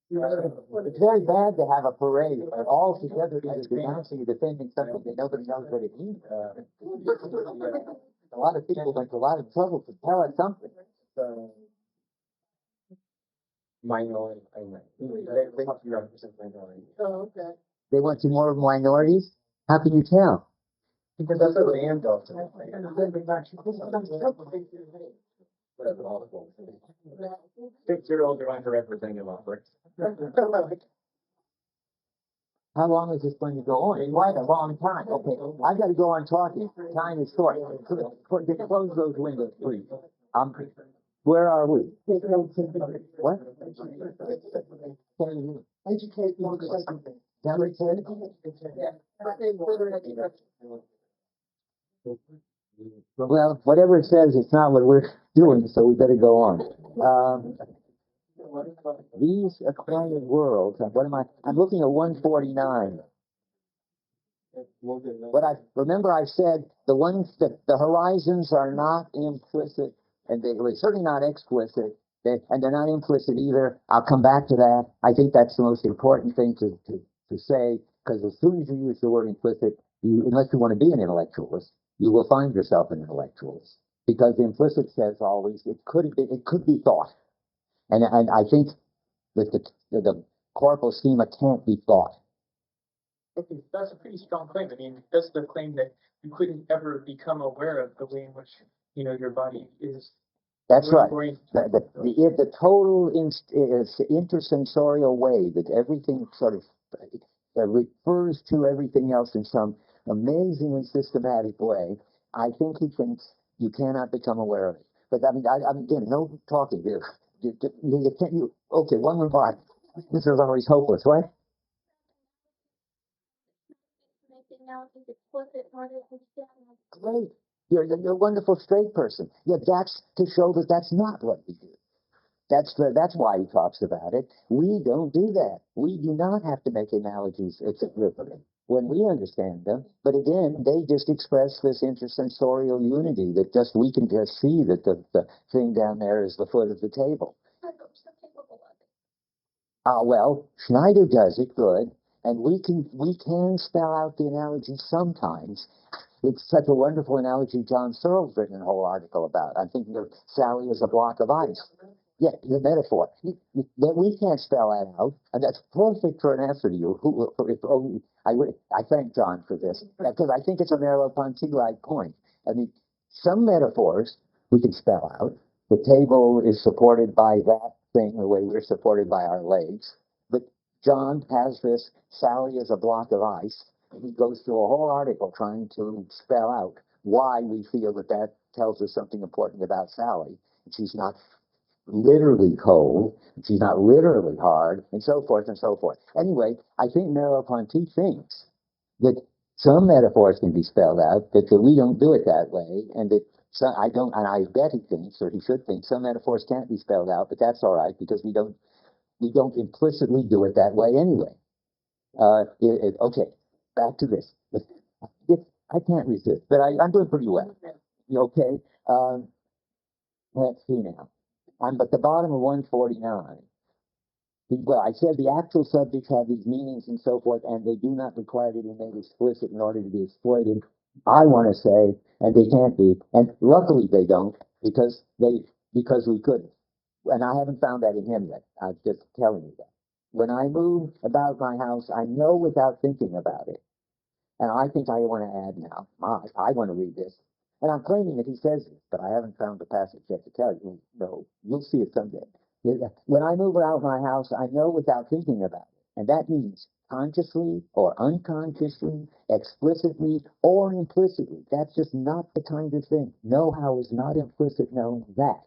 It's very bad to have a parade all together either denouncing or defending something that nobody knows what it means. A lot of people went to a lot of trouble to tell us something. Minority. They have to represent minority. Oh, okay. They want to more minorities? How can you tell? Because that's what they end up. Oh, 6-year-olds are underrepresented offerings. How long is this going to go on? Quite a long time. Okay, I've got to go on talking. Time is short. Close those windows, please. Where are we? What? Educate more something. Well, whatever it says, it's not what we're doing, so we better go on. These acquired worlds, what am I? I'm looking at 149. But I said the ones that the horizons are not implicit, and they were certainly not explicit, and they're not implicit either. I'll come back to that. I think that's the most important thing to say, because as soon as you use the word implicit, unless you want to be an intellectualist, you will find yourself an intellectualist, because the implicit says always it could be thought, and I think that the corporal schema can't be thought. Okay, that's a pretty strong claim. I mean, that's the claim that you couldn't ever become aware of the way in which, your body is. That's right. The total intersensorial way that everything sort of refers to everything else in some amazingly systematic way, I think he thinks you cannot become aware of it. But I mean, again, no talking here. Okay, one remark. This is always hopeless, right? Great. You're a wonderful straight person. Yeah, that's to show that that's not what we do. That's why he talks about it. We don't do that. We do not have to make analogies. when we understand them. But again, they just express this intersensorial unity that just we can just see that the thing down there is the foot of the table. Well, Schneider does it good, and we can spell out the analogy sometimes. It's such a wonderful analogy John Searle's written a whole article about. I'm thinking of Sally as a block of ice. Yeah, the metaphor. That we can't spell that out, and that's perfect for an answer to you. I thank John for this, because I think it's a Merleau-Ponty-like point. I mean, some metaphors we can spell out. The table is supported by that thing, the way we're supported by our legs. But John has this, Sally is a block of ice. He goes through a whole article trying to spell out why we feel that that tells us something important about Sally. She's not literally cold, she's not literally hard, and so forth and so forth. Anyway, I think Merleau-Ponty thinks that some metaphors can be spelled out, that we don't do it that way, and that I don't, and I bet he thinks, or he should think, some metaphors can't be spelled out, but that's all right because we don't implicitly do it that way anyway. Okay, back to this. I can't resist, but I'm doing pretty well. Okay, let's see now. I'm at the bottom of 149. Well, I said the actual subjects have these meanings and so forth, and they do not require to be made explicit in order to be exploited. I want to say, and they can't be, and luckily they don't, because we couldn't. And I haven't found that in him yet. I'm just telling you that. When I move about my house, I know without thinking about it. And I think I want to add now. I want to read this. And I'm claiming that he says this, but I haven't found the passage yet to tell you. No, you'll see it someday. When I move out of my house, I know without thinking about it. And that means consciously or unconsciously, explicitly or implicitly. That's just not the kind of thing. Know-how is not implicit knowing that.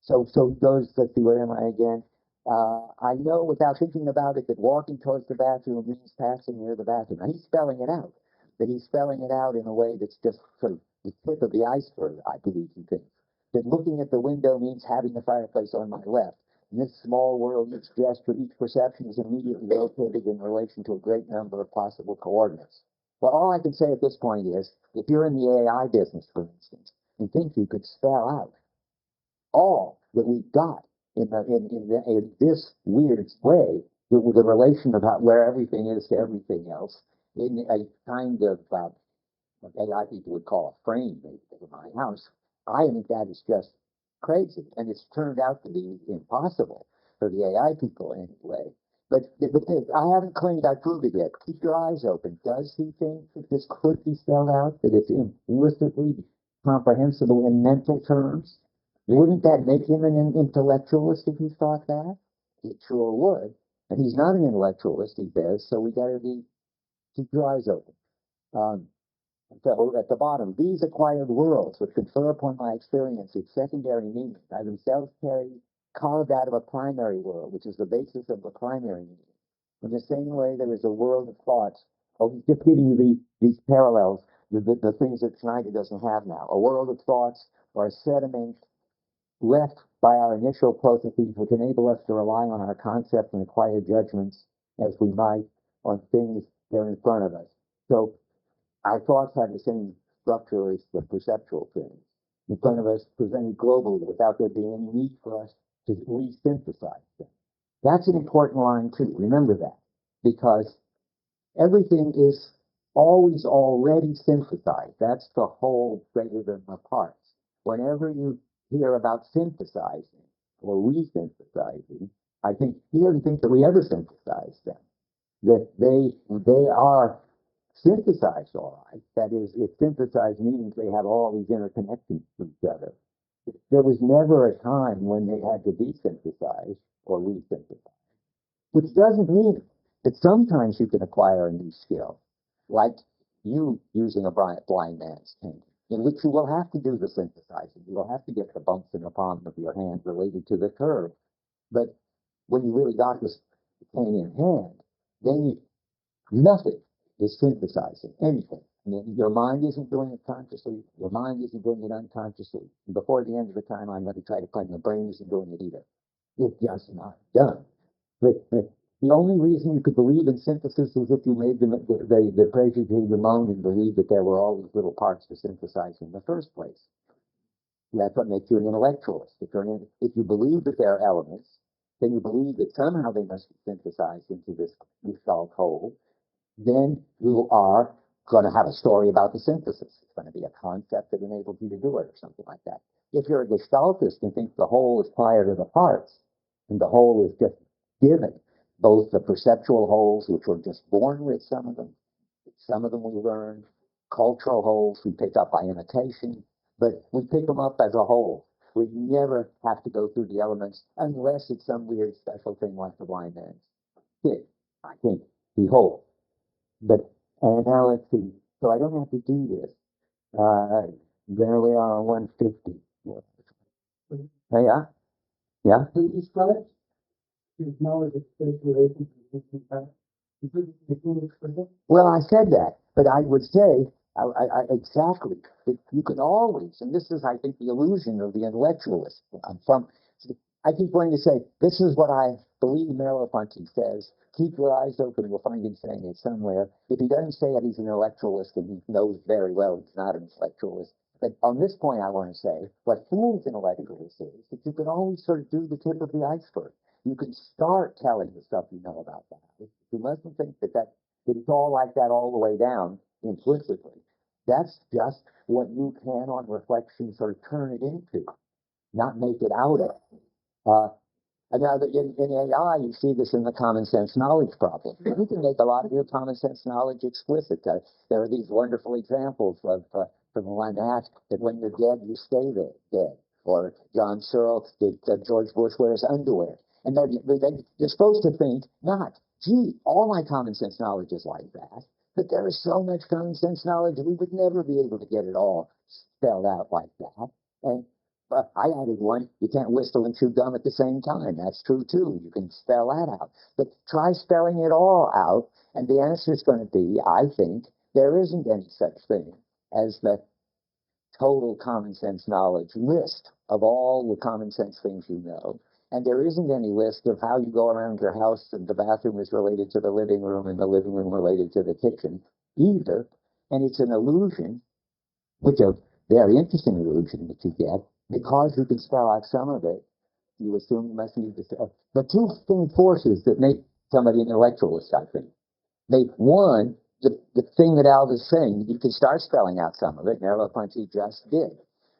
So he goes, let's see, where am I again? I know without thinking about it that walking towards the bathroom means passing near the bathroom. Now he's spelling it out, but he's spelling it out in a way that's just sort of the tip of the iceberg, I believe he thinks. That looking at the window means having the fireplace on my left. In this small world, each gesture, each perception is immediately located in relation to a great number of possible coordinates. Well, all I can say at this point is, if you're in the AI business, for instance, and think you could spell out all that we've got in this weird way, the relation about where everything is to everything else, in a kind of what AI people would call a frame, maybe, in my house. I think that is just crazy, and it's turned out to be impossible for the AI people anyway. But I haven't claimed I proved it yet. Keep your eyes open. Does he think that this could be spelled out, that it's implicitly comprehensible in mental terms? Wouldn't that make him an intellectualist if he thought that? It sure would. And he's not an intellectualist, he says, so we gotta keep your eyes open. So at the bottom, these acquired worlds which confer upon my experience its secondary meaning are themselves carved out of a primary world, which is the basis of the primary meaning. In the same way, there is a world of thoughts. Oh, he's just giving you these parallels, the things that Schneider doesn't have now. A world of thoughts or a sediment left by our initial processes, which enable us to rely on our concepts and acquire judgments as we might on things that are in front of us. So our thoughts have the same structure as the perceptual things in front of us, presented globally without there being any need for us to re-synthesize them. That's an important line too. Remember that, because everything is always already synthesized. That's the whole greater than the parts. Whenever you hear about synthesizing or re-synthesizing, I think he doesn't think that we ever synthesize them. That they are synthesized all right. That is, if synthesized means they have all these interconnections to each other. There was never a time when they had to be synthesized or re-synthesized. Which doesn't mean that sometimes you can acquire a new skill, like you using a blind man's cane, in which you will have to do the synthesizing. You will have to get the bumps in the palm of your hand related to the curve. But when you really got this cane in hand, then nothing is synthesizing anything. I mean, your mind isn't doing it consciously. Your mind isn't doing it unconsciously. And before the end of the time, I'm going to try to claim the brain isn't doing it either. It's just not done. But The only reason you could believe in synthesis is if you made the prejugé de monde and believed that there were all these little parts to synthesize in the first place. That's what makes you an intellectualist. If you believe that there are elements, then you believe that somehow they must be synthesized into this gestalt whole, then you are going to have a story about the synthesis. It's going to be a concept that enables you to do it or something like that. If you're a gestaltist and think the whole is prior to the parts, and the whole is just given, both the perceptual wholes, which we're just born with, some of them we learn, cultural wholes we pick up by imitation, but we pick them up as a whole. We never have to go through the elements unless it's some weird special thing like the blind man's kid, I think, the whole. But now let's see. So I don't have to do this. There we are on 150. Yeah, yeah. So you describe his knowledge of space relations to the past. Is it explicit? Well, I said that, but I would say exactly that you can always, and this is, I think, the illusion of the intellectualist. I keep going to say, this is what I believe Merleau-Ponty says. Keep your eyes open, you'll find him saying it somewhere. If he doesn't say it, he's an intellectualist, and he knows very well he's not an intellectualist. But on this point, I want to say, what fools intellectualists is that you can always sort of do the tip of the iceberg. You can start telling the stuff you know about that. You mustn't think that it's all like that all the way down implicitly. That's just what you can, on reflection, sort of turn it into, not make it out of. Now, in AI, you see this in the common sense knowledge problem. You can make a lot of your common sense knowledge explicit. There are these wonderful examples of from the one asked that when you're dead, you stay there dead. Or John Searle, that George Bush wears underwear. And you're supposed to think not, gee, all my common sense knowledge is like that. But there is so much common sense knowledge that we would never be able to get it all spelled out like that. And I added one, you can't whistle and chew gum at the same time. That's true, too. You can spell that out. But try spelling it all out, and the answer is going to be, I think, there isn't any such thing as the total common sense knowledge list of all the common sense things you know. And there isn't any list of how you go around your house and the bathroom is related to the living room and the living room related to the kitchen either. And it's an illusion, which a very interesting illusion that you get, because you can spell out some of it, you assume you must need to spell. The two forces that make somebody an intellectualist, I think. One, the thing that Al is saying, you can start spelling out some of it, Merleau-Ponty just did.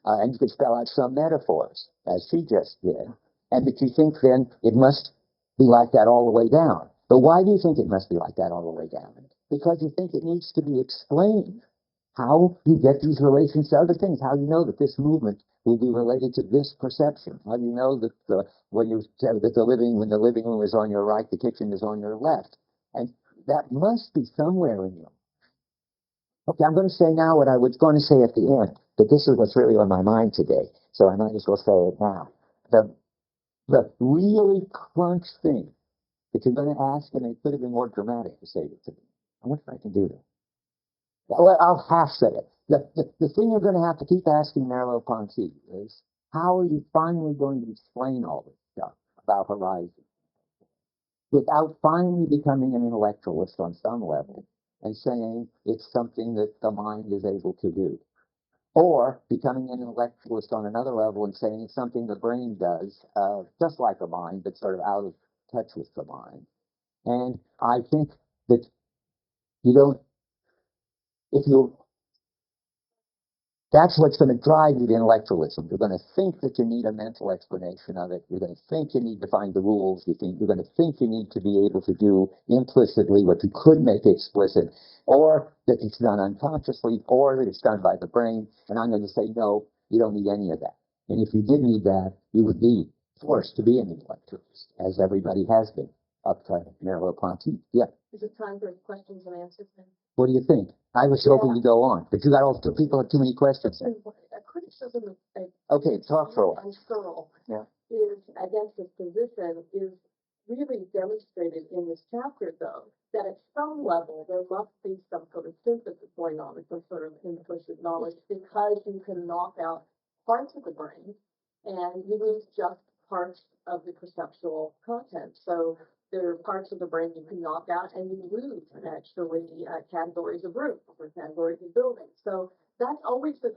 And you can spell out some metaphors, as she just did. And that you think then it must be like that all the way down. But why do you think it must be like that all the way down? Because you think it needs to be explained. How you get these relations to other things, how you know that this movement will be related to this perception, how you know that when you said that when the living room is on your right, the kitchen is on your left, and that must be somewhere in you. Okay, I'm going to say now what I was going to say at the end, but this is what's really on my mind today, so I might as well say it now. The really crunch thing that you're going to ask, and it could have been more dramatic to say it to me. I wonder if I can do that. Well, I'll half say it. The thing you're going to have to keep asking Merleau-Ponty is, how are you finally going to explain all this stuff about horizon without finally becoming an intellectualist on some level and saying it's something that the mind is able to do? Or becoming an intellectualist on another level and saying it's something the brain does, just like the mind, but sort of out of touch with the mind. And I think that you don't, if you that's what's going to drive you to intellectualism. You're going to think that you need a mental explanation of it. You're going to think you need to find the rules. You're going to think you need to be able to do implicitly what you could make explicit, or that it's done unconsciously, or that it's done by the brain. And I'm going to say, no, you don't need any of that. And if you did need that, you would be forced to be an intellectualist, as everybody has been up to Merleau-Ponty. Yeah. Is it time for questions and answers then? What do you think? I was hoping to go on, but you got all people have too many questions. A criticism of Okay, talk for a while. Searle Yeah. is against his position is really demonstrated in this chapter, though, that at some level there must be some sort of synthesis going on, some sort of implicit knowledge, because you can knock out parts of the brain and you lose just parts of the perceptual content. So there are parts of the brain you can knock out and you lose actually categories of rooms or categories of buildings. So that's always the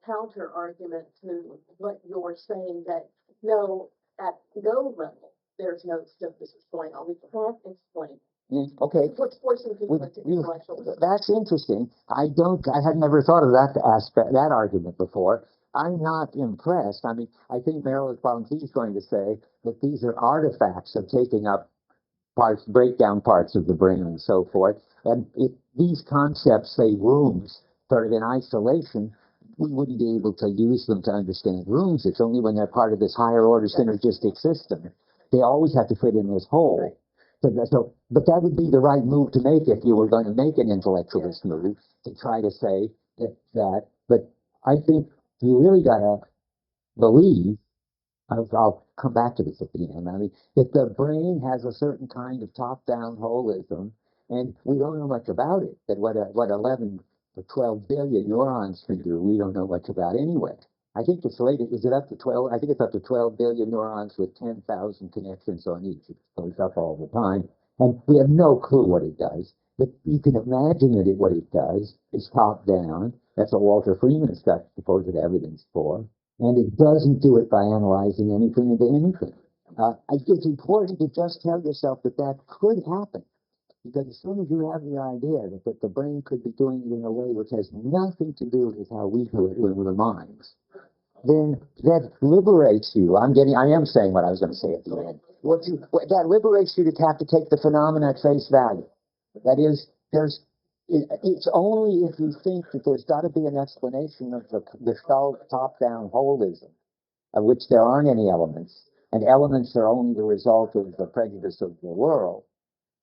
counter argument to what you're saying, that no, at no level, there's no synthesis going on. We can't explain Okay. what's forcing people into intellectualism. That's interesting. I had never thought of that aspect, that argument before. I'm not impressed. I mean, I think Merleau-Ponty is going to say that these are artifacts of taking up parts, breakdown parts of the brain and so forth. And if these concepts, say rooms, sort of in isolation, we wouldn't be able to use them to understand rooms. It's only when they're part of this higher order synergistic system. They always have to fit in this whole. So, but that would be the right move to make if you were going to make an intellectualist move, to try to say that. But I think you really got to believe, I'll come back to this at the end. I mean, if the brain has a certain kind of top-down holism, and we don't know much about it, that what 11 to 12 billion neurons can do, we don't know much about anyway. I think it's later, is it up to 12? I think it's up to 12 billion neurons with 10,000 connections on each. It goes up all the time. And we have no clue what it does. But you can imagine that what it does is top down. That's what Walter Freeman's got supposed evidence for. And it doesn't do it by analyzing anything into anything. It's important to just tell yourself that that could happen. Because as soon as you have the idea that the brain could be doing it in a way which has nothing to do with how we do it with the minds, then that liberates you. I am saying what I was going to say at the end. That liberates you to have to take the phenomena at face value. That is, it's only if you think that there's got to be an explanation of the Gestalt top-down holism, of which there aren't any elements, and elements are only the result of the prejudice of the world.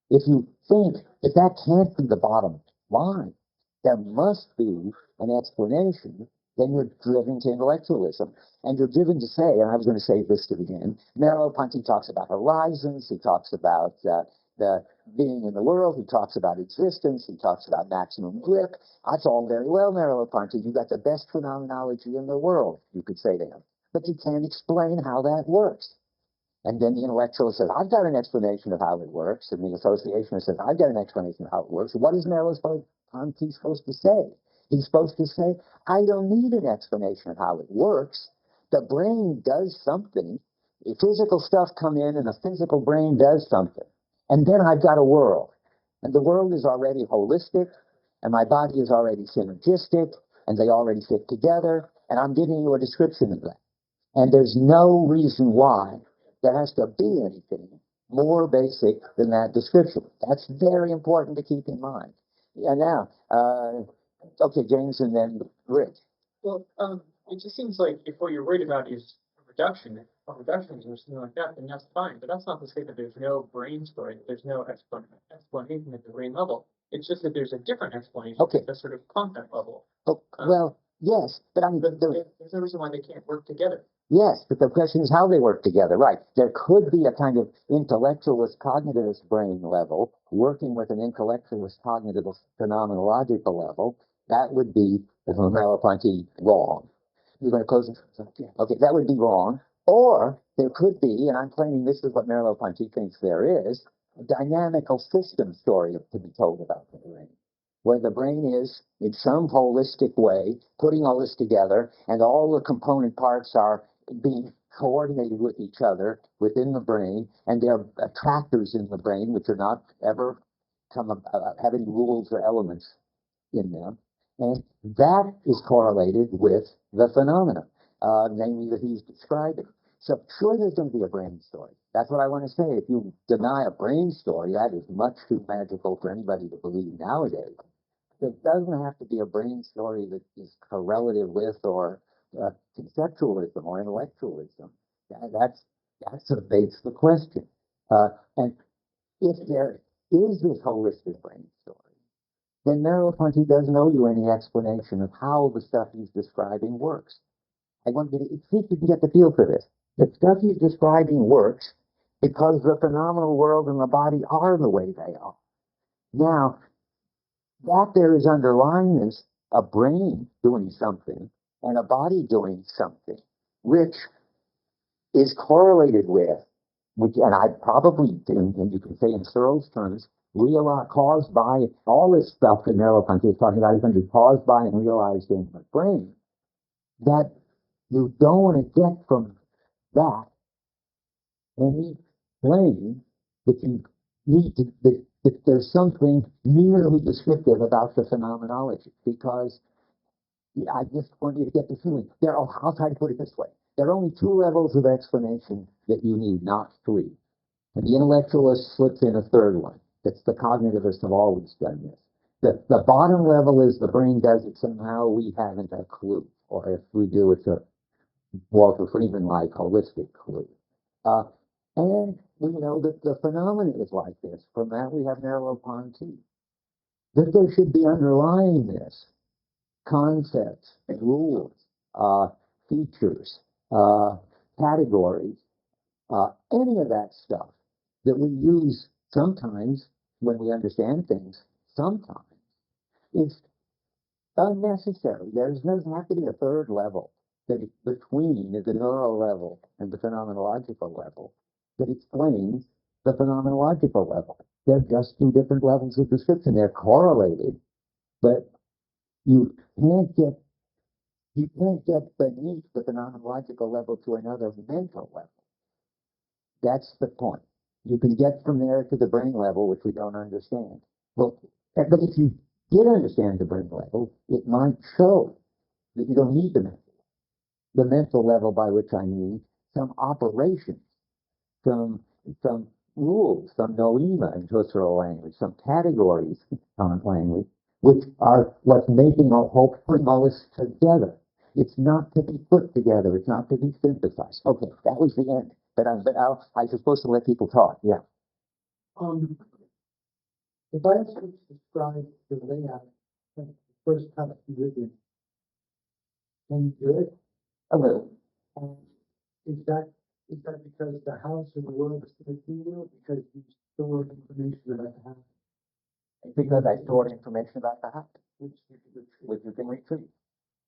If you think that that can't be the bottom line, there must be an explanation, then you're driven to intellectualism. And you're driven to say, and I was going to say this to begin, Merleau-Ponty talks about horizons, he talks about the being in the world, he talks about existence, he talks about maximum grip. That's all very well, Merleau-Ponty. You've got the best phenomenology in the world, you could say to him. But you can't explain how that works. And then the intellectualist says, I've got an explanation of how it works. And the associationist says, I've got an explanation of how it works. What is Merleau-Ponty supposed to say? He's supposed to say, I don't need an explanation of how it works. The brain does something. The physical stuff come in, and the physical brain does something. And then I've got a world. And the world is already holistic, and my body is already synergistic, and they already fit together. And I'm giving you a description of that. And there's no reason why there has to be anything more basic than that description. That's very important to keep in mind. Yeah, now, okay, James, and then Rich. Well, it just seems like if what you're worried about is reductions or something like that, then that's fine. But that's not to say that there's no brain story, that there's no explanation at the brain level. It's just that there's a different explanation at the sort of content level. Oh, well, yes, but there's no reason why they can't work together. Yes, but the question is how they work together, right? There could be a kind of intellectualist cognitivist brain level working with an intellectualist cognitivist phenomenological level. That would be, if Merleau-Ponty, wrong. You're going to close it? Okay, that would be wrong. Or there could be, and I'm claiming this is what Merleau-Ponty thinks there is, a dynamical system story to be told about the brain, where the brain is, in some holistic way, putting all this together, and all the component parts are being coordinated with each other within the brain, and there are attractors in the brain which are not ever have any rules or elements in them. And that is correlated with the phenomena, namely that he's describing. So sure, there's going to be a brain story. That's what I want to say. If you deny a brain story, that is much too magical for anybody to believe nowadays. It doesn't have to be a brain story that is correlative with or conceptualism or intellectualism. That's evades the question. And if there is this holistic brain story, then Merleau-Ponty doesn't owe you any explanation of how the stuff he's describing works. I want you to see if you can get the feel for this. The stuff he's describing works because the phenomenal world and the body are the way they are. Now, that there is underlying this a brain doing something and a body doing something, which is correlated with which, and I probably, and you can say in Searle's terms, caused by all this stuff that Merleau-Ponty is talking about is going to be caused by and realized in the brain, that you don't want to get from that any claim that you need to, that there's something merely descriptive about the phenomenology, because I just want you to get the feeling. I'll try to put it this way. There are only two levels of explanation that you need, not three. And the intellectualist slips in a third one. That's the cognitivists have always done this. The bottom level is the brain does it somehow, we haven't a clue. Or if we do, it's a Walter Friedman-like holistic clue. And we know that the phenomenon is like this. From that, we have Merleau-Ponty. That there should be underlying this concepts, rules, features, categories, any of that stuff that we use sometimes when we understand things, sometimes is unnecessary. There doesn't have to be a third level that is between the neural level and the phenomenological level that explains the phenomenological level. They're just two different levels of description. They're correlated, but you can't get beneath the phenomenological level to another mental level. That's the point. You can get from there to the brain level, which we don't understand. Well, but if you did understand the brain level, it might show that you don't need the mental level, by which I mean some operations, some rules, some noema in Husserl language, some categories in Kant language, which are what's making our whole putting all this together. It's not to be put together. It's not to be synthesized. Okay, that was the end. But I was supposed to let people talk. Yeah. If I had to describe the layout of the first house you lived in, can you do it? A little. And is that because the house or the world is going to you, because you stored information about the house? Because I stored information about the house, Which you could which you can retrieve.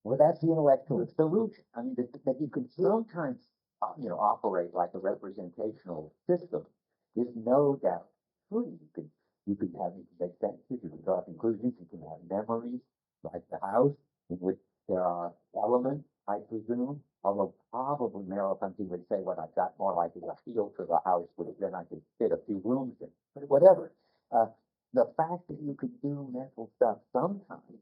Well, that's the intellectualist delusion. I mean, that you can sometimes, operate like a representational system is no doubt true. You can make sentences, you can draw conclusions, you can have memories, like the house, in which there are elements, I presume, although probably Merleau-Ponty would say what I've got more like is a feel for the house, which then I could fit a few rooms in. But whatever. The fact that you can do mental stuff sometimes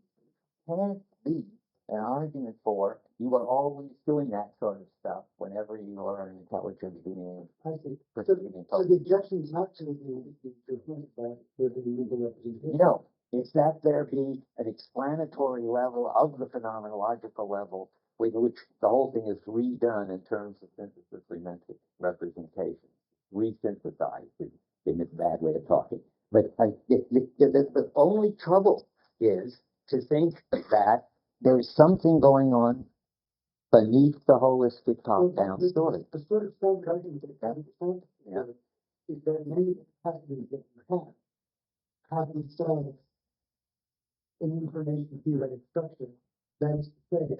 can't be an argument for you are always doing that sort of stuff whenever you are an intelligent being. I see. Perceiving So the objection is not to the legal representation. No, it's that there be an explanatory level of the phenomenological level with which the whole thing is redone in terms of synthesis representation, resynthesized in this bad way of talking. But the only trouble is to think that there's something going on beneath the holistic top-down story. The sort of strong argument that Yeah. is that many passages that you have themselves an information theoretic structure. That is to say,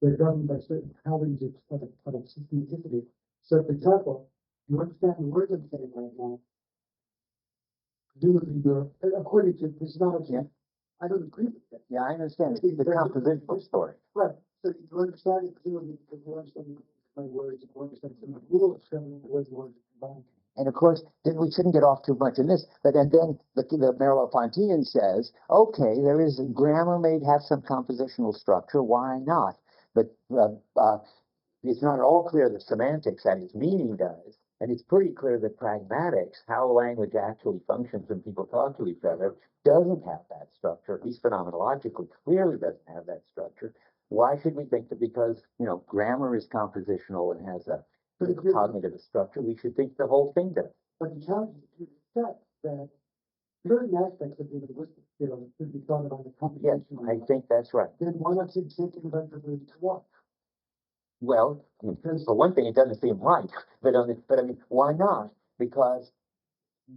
they're governed by certain patterns of specificity. So, for example, you understand the words I'm saying right now. According to this knowledge, Yeah. I don't agree with that. Yeah, I understand. It's the compositional story. Right. So you understand it clearly because you understand my words, you understand the rules of the words combined. And of course, then we shouldn't get off too much in this. But then the Merleau-Pontian says, okay, there is grammar may have some compositional structure. Why not? But it's not at all clear that semantics and its meaning does. And it's pretty clear that pragmatics, how language actually functions when people talk to each other, doesn't have that structure, at least phenomenologically, clearly doesn't have that structure. Why should we think that because, grammar is compositional and has a cognitive structure, we should think the whole thing does? But the challenge is to accept that certain aspects of the linguistic skill should be thought about the Yes, computational. I think that's right. Then why not say thinking about the ability to walk? Well, for one thing, it doesn't seem right. But I mean, why not? Because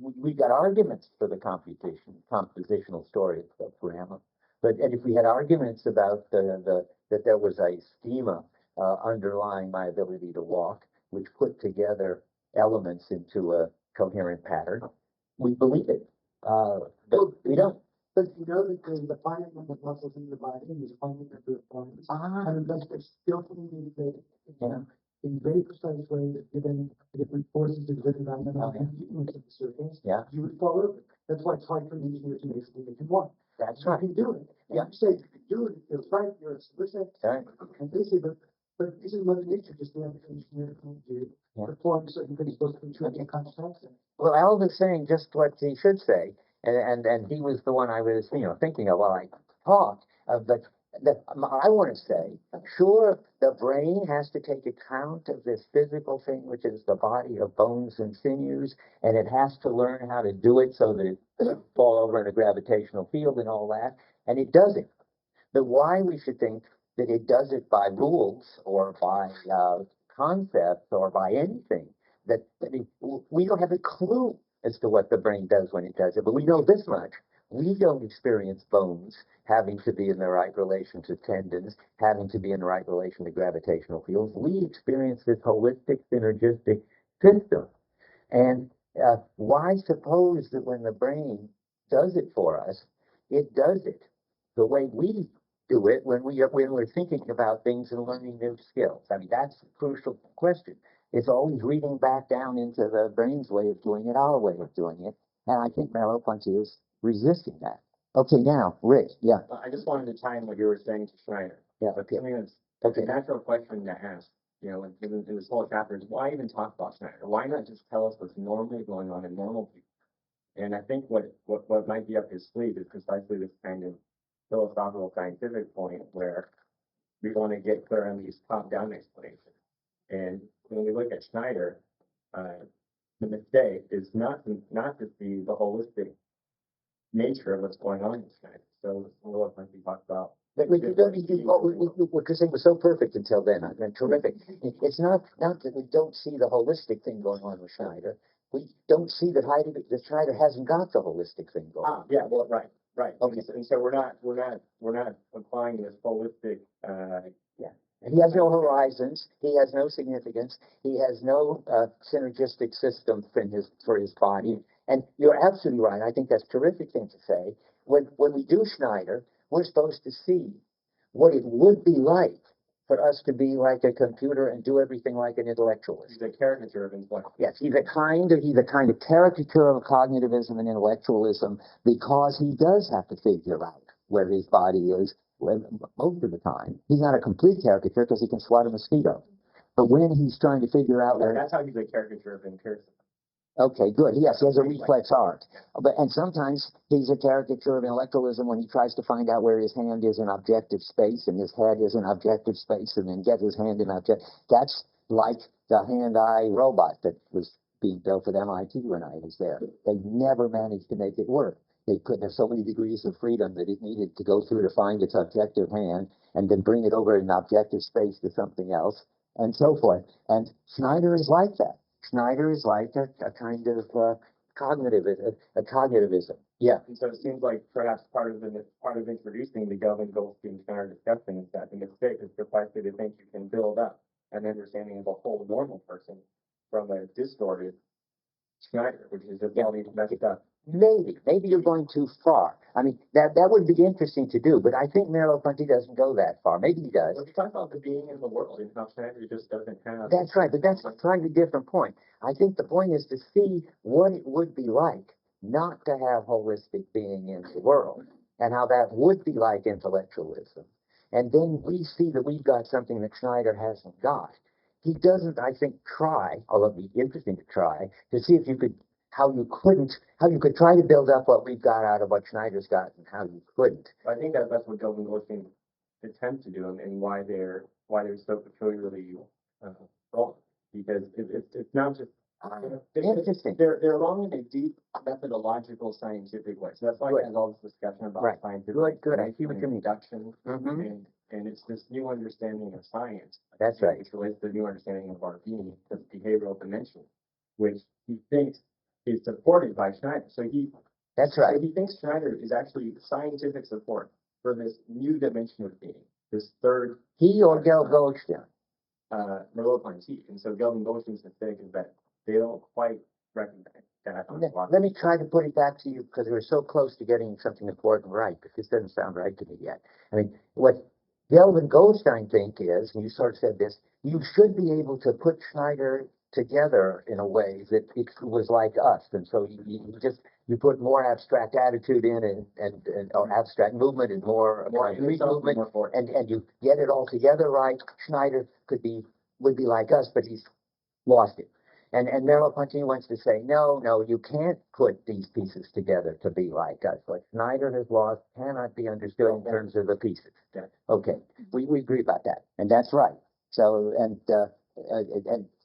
we've got arguments for the compositional story of grammar. And if we had arguments about that there was a schema underlying my ability to walk, which put together elements into a coherent pattern, we believe it. But we don't. But you know that the finite number of muscles in your body is a finite number of bones. And thus they're skillfully manipulated in very precise ways, given the different forces exerted on them and the influence of the surface. Yeah. You would fall over. That's why it's hard for an engineer to make something that can walk. That's You right. can do it. And you say you can do it, it feels right, you're a solution. Right. And they say, but this is Mother Nature just the average engineer to perform certain things both from true and conscious action. Well, Al was saying just what he should say, and he was the one I was, thinking of while I talked. But I want to say, sure, the brain has to take account of this physical thing, which is the body of bones and sinews, and it has to learn how to do it so that it doesn't fall over in a gravitational field and all that, and it does it. But why we should think that it does it by rules or by concepts or by anything, we don't have a clue as to what the brain does when it does it. But we know this much. We don't experience bones having to be in the right relation to tendons, having to be in the right relation to gravitational fields. We experience this holistic, synergistic system. And why suppose that when the brain does it for us, it does it the way we do it when we're thinking about things and learning new skills? I mean, that's a crucial question. It's always reading back down into the brain's way of doing it, our way of doing it. And I think Merleau-Ponty is resisting that. Okay, now, Rick, yeah. I just wanted to tie in what you were saying to Schneider. Yeah, But okay. something that's Okay. a natural question to ask, in this whole chapter is why even talk about Schneider? Why not just tell us what's normally going on in normal people? And I think what might be up his sleeve is precisely this kind of philosophical scientific point where we want to get clear on these top-down explanations. And when we look at Schneider, the mistake is not to see the holistic nature of what's going on in Schneider. So what might we talk about? But what you're saying was so perfect until then. I mean, terrific. It's not that we don't see the holistic thing going on with Schneider. We don't see that Schneider hasn't got the holistic thing going on. Yeah, well, right. Okay. And so we're not applying this holistic. He has no horizons. He has no significance. He has no synergistic system for his body. And you're absolutely right. I think that's a terrific thing to say. When we do Schneider, we're supposed to see what it would be like for us to be like a computer and do everything like an intellectualist. He's a caricature of intellect. Yes, he's a kind of caricature of cognitivism and intellectualism, because he does have to figure out where his body is most of the time. He's not a complete caricature because he can swat a mosquito. But when he's trying to figure out where... That's how he's a caricature of empiricism. Okay, good. Yes, he has a reflex arc. And sometimes he's a caricature of intellectualism when he tries to find out where his hand is in objective space and his head is in objective space and then get his hand in objective. That's like the hand-eye robot that was being built at MIT when I was there. They never managed to make it work. They couldn't have so many degrees of freedom that it needed to go through to find its objective hand and then bring it over in objective space to something else and so forth. And Schneider is like that. Schneider is like a kind of cognitivism. Yeah. And so it seems like perhaps part of introducing the Goldstein-Schneider discussion is that the mistake is precisely to think you can build up an understanding of a whole normal person from a distorted Schneider, which is just all these messed up. Maybe you're going too far. I mean, that would be interesting to do, but I think Merleau-Ponty doesn't go that far. Maybe he does. Let's talk about the being in the world and how Schneider just doesn't have. That's right, but that's a slightly different point. I think the point is to see what it would be like not to have holistic being in the world, and how that would be like intellectualism. And then we see that we've got something that Schneider hasn't got. He doesn't, I think, try, although it'd be interesting to try, to see if you could how you could try to build up what we've got out of what Schneider's got and how you couldn't. I think that's what Gilman Goldstein attempts to do, and why they're so peculiarly wrong, because it's not just interesting. They're wrong in a deep methodological scientific way. So that's why there's all this discussion about scientific good. I see what you mean. Induction, and it's this new understanding of science. That's right. Which relates to the new understanding of our being, the behavioral dimension, which he thinks is supported by Schneider. That's right. So he thinks Schneider is actually scientific support for this new dimension of being, this third. He or Goldstein? Merleau-Ponty. And so Gelman Goldstein's mistake is that they don't quite recognize that. Let me try to put it back to you, because we're so close to getting something important right, but this doesn't sound right to me yet. I mean, what Gelb and Goldstein think is, and you sort of said this, you should be able to put Schneider together in a way that it was like us, and so you put more abstract attitude in and or abstract movement and more concrete movement, and you get it all together right. Schneider would be like us, but he's lost it. And Merleau-Ponty wants to say, no, you can't put these pieces together to be like us. What Schneider has lost cannot be understood in terms of the pieces. Okay, we agree about that, and that's right. So, and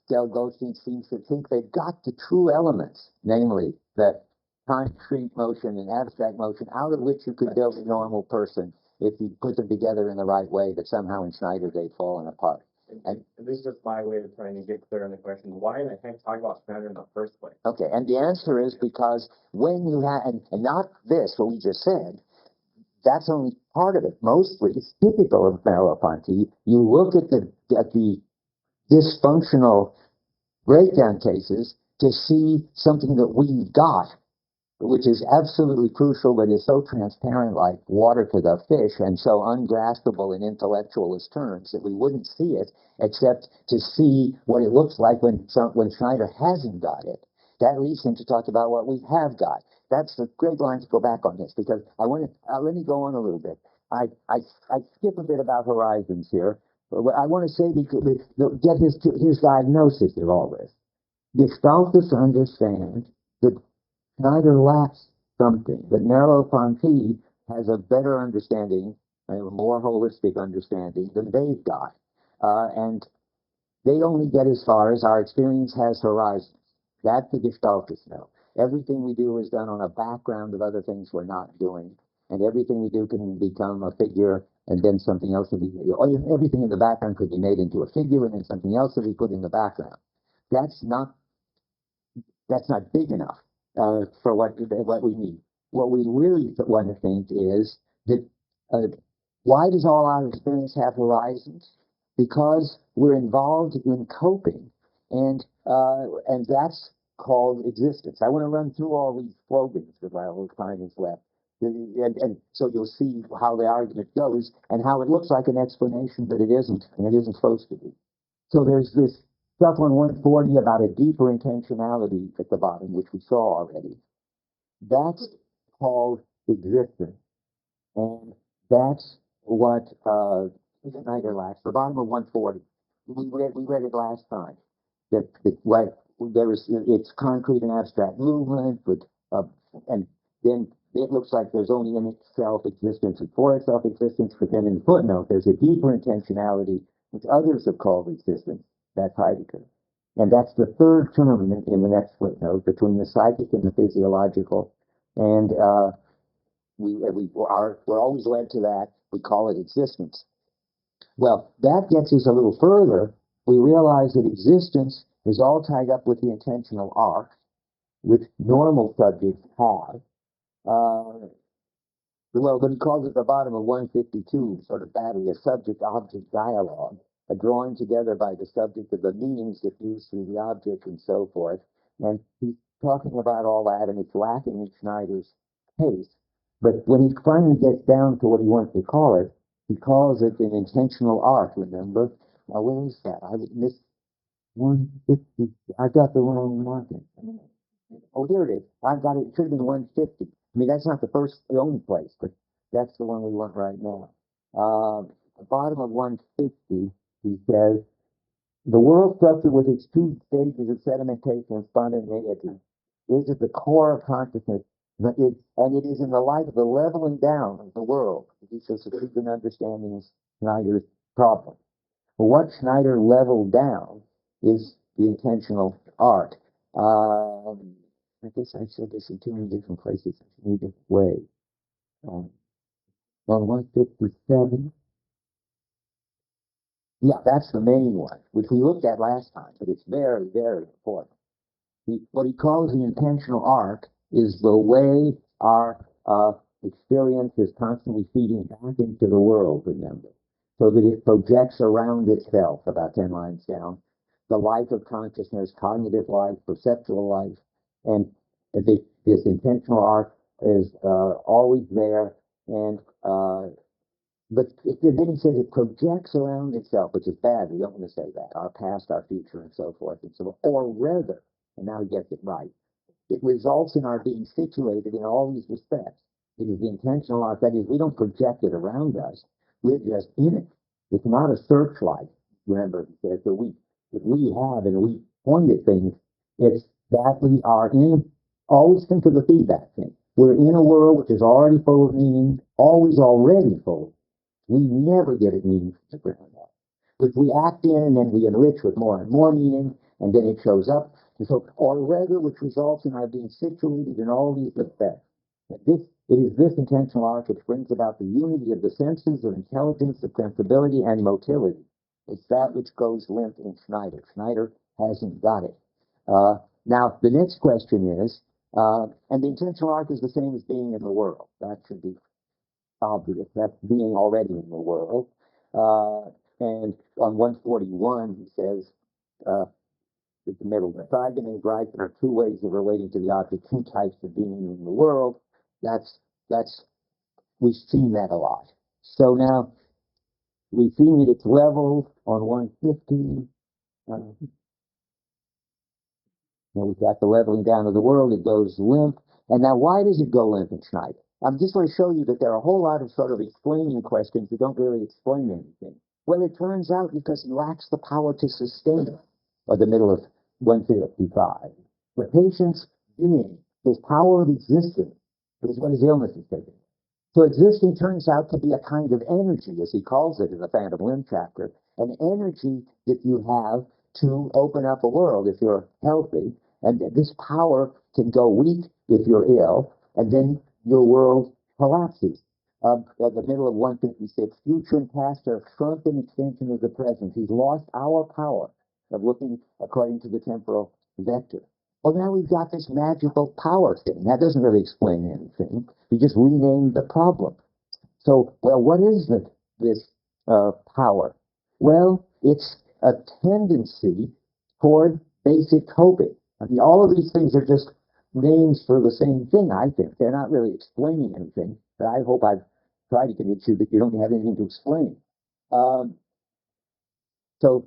Del Goldstein seems to think they've got the true elements, namely that concrete motion and abstract motion, out of which you could build a normal person if you put them together in the right way, that somehow in Schneider they've fallen apart. And this is just my way of trying to get clear on the question, why the heck talk about Schneider in the first place? Okay, and the answer is because when you have, and not this, what we just said, that's only part of it. Mostly, it's typical of Merleau-Ponty. You look at the dysfunctional breakdown cases to see something that we've got, which is absolutely crucial, but is so transparent like water to the fish and so ungraspable in intellectualist terms that we wouldn't see it except to see what it looks like when Schneider hasn't got it. That leads him to talk about what we have got. That's the great line to go back on this, because I want to let me go on a little bit. I skip a bit about horizons here. But what I want to say, get his diagnosis of all this. Gestaltists understand that Schneider lacks something, but Merleau-Ponty has a better understanding, a more holistic understanding than they've got. And they only get as far as our experience has horizons. That the Gestaltists know. Everything we do is done on a background of other things we're not doing. And everything we do can become a figure, and then something else will be, or everything in the background could be made into a figure, and then something else will be put in the background. That's not big enough for what we need. What we really want to think is that why does all our experience have horizons? Because we're involved in coping, and that's called existence. I want to run through all these slogans because my whole time is left. And so you'll see how the argument goes and how it looks like an explanation, but it isn't, and it isn't supposed to be. So there's this stuff on 140 about a deeper intentionality at the bottom, which we saw already. That's called existence. And that's what Schneider lacks. The bottom of 140. We read it last time. It's concrete and abstract movement, and then it looks like there's only in itself existence and for itself existence, but then in the footnote there's a deeper intentionality which others have called existence. That's Heidegger. And that's the third term in the next footnote, between the psychic and the physiological. And we're always led to that. We call it existence. Well, that gets us a little further. We realize that existence is all tied up with the intentional arc, which normal subjects have. But he calls it the bottom of 152, sort of badly, a subject-object dialogue, a drawing together by the subject of the meanings diffused through the object and so forth. And he's talking about all that, and it's lacking in Schneider's case. But when he finally gets down to what he wants to call it, he calls it an intentional arc, remember? Now, where is that? I missed 150. I got the wrong marking. Oh, here it is. I've got it. It should have been 150. I mean, that's not the only place, but that's the one we want right now. The bottom of 150, he says, the world structure with its two stages of sedimentation and spontaneity is at the core of consciousness, and it is in the light of the leveling down of the world. He says that we've been understanding Schneider's problem. But what Schneider leveled down is the intentional art. I guess I said this in too many different places, in a different way. On 157. Yeah, that's the main one, which we looked at last time, but it's very, very important. What he calls the intentional arc is the way our experience is constantly feeding back into the world, remember, so that it projects around itself, about 10 lines down. the life of consciousness, cognitive life, perceptual life, and this intentional arc is always there, and but then he says it projects around itself, which is bad. We don't want to say that. Our past, our future, and so forth and so on. Or rather, and now he gets it right, it results in our being situated in all these respects. It is the intentional arc. That is, we don't project it around us. We're just in it. It's not a searchlight. Remember, he says that we have and we point at things. It's that we are in. Always think of the feedback thing. We're in a world which is already full of meaning, always already full. We never get it meaning from the ground up. If we act in and then we enrich with more and more meaning, and then it shows up. And so, or rather, which results in our being situated in all these respects. It is this intentional arc which brings about the unity of the senses, of intelligence, of sensibility, and motility. It's that which goes limp in Schneider. Schneider hasn't got it. Now, the next question is, and the intentional arc is the same as being in the world. That should be obvious. That's being already in the world. And on 141, he says, it's the middle. Dragon and Greifen are two ways of relating to the object, two types of being in the world. We've seen that a lot. So now we've seen that it's level on 150. We've got the leveling down of the world. It goes limp. And now why does it go limp in Schneider? I'm just going to show you that there are a whole lot of sort of explaining questions that don't really explain anything. Well, it turns out because he lacks the power to sustain it, or the middle of 155. The patient's being, his power of existence, is what his illness is taking. So existing turns out to be a kind of energy, as he calls it in the Phantom Limb chapter, an energy that you have to open up a world if you're healthy, and this power can go weak if you're ill, and then your world collapses. At the middle of 156, future and past are shrunken extension of the present. He's lost our power of looking according to the temporal vector. Well, now we've got this magical power thing. That doesn't really explain anything. We just renamed the problem. So, well, what is this power? Well, it's a tendency toward basic coping. I mean, all of these things are just names for the same thing, I think. They're not really explaining anything, but I hope I've tried to convince you that you don't have anything to explain. So,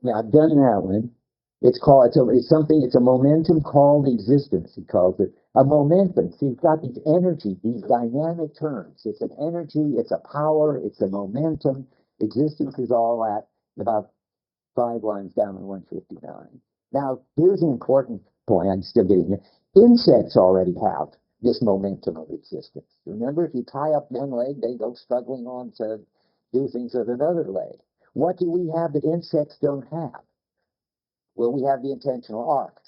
yeah, I've done that one. It's a momentum called existence, he calls it. A momentum. See, you've got these energy, these dynamic terms. It's an energy, it's a power, it's a momentum. Existence is all at about 5 lines down in 159. Now, here's an important point. I'm still getting here. Insects already have this momentum of existence. Remember, if you tie up one leg, they go struggling on to do things with another leg. What do we have that insects don't have? Well, we have the intentional arc.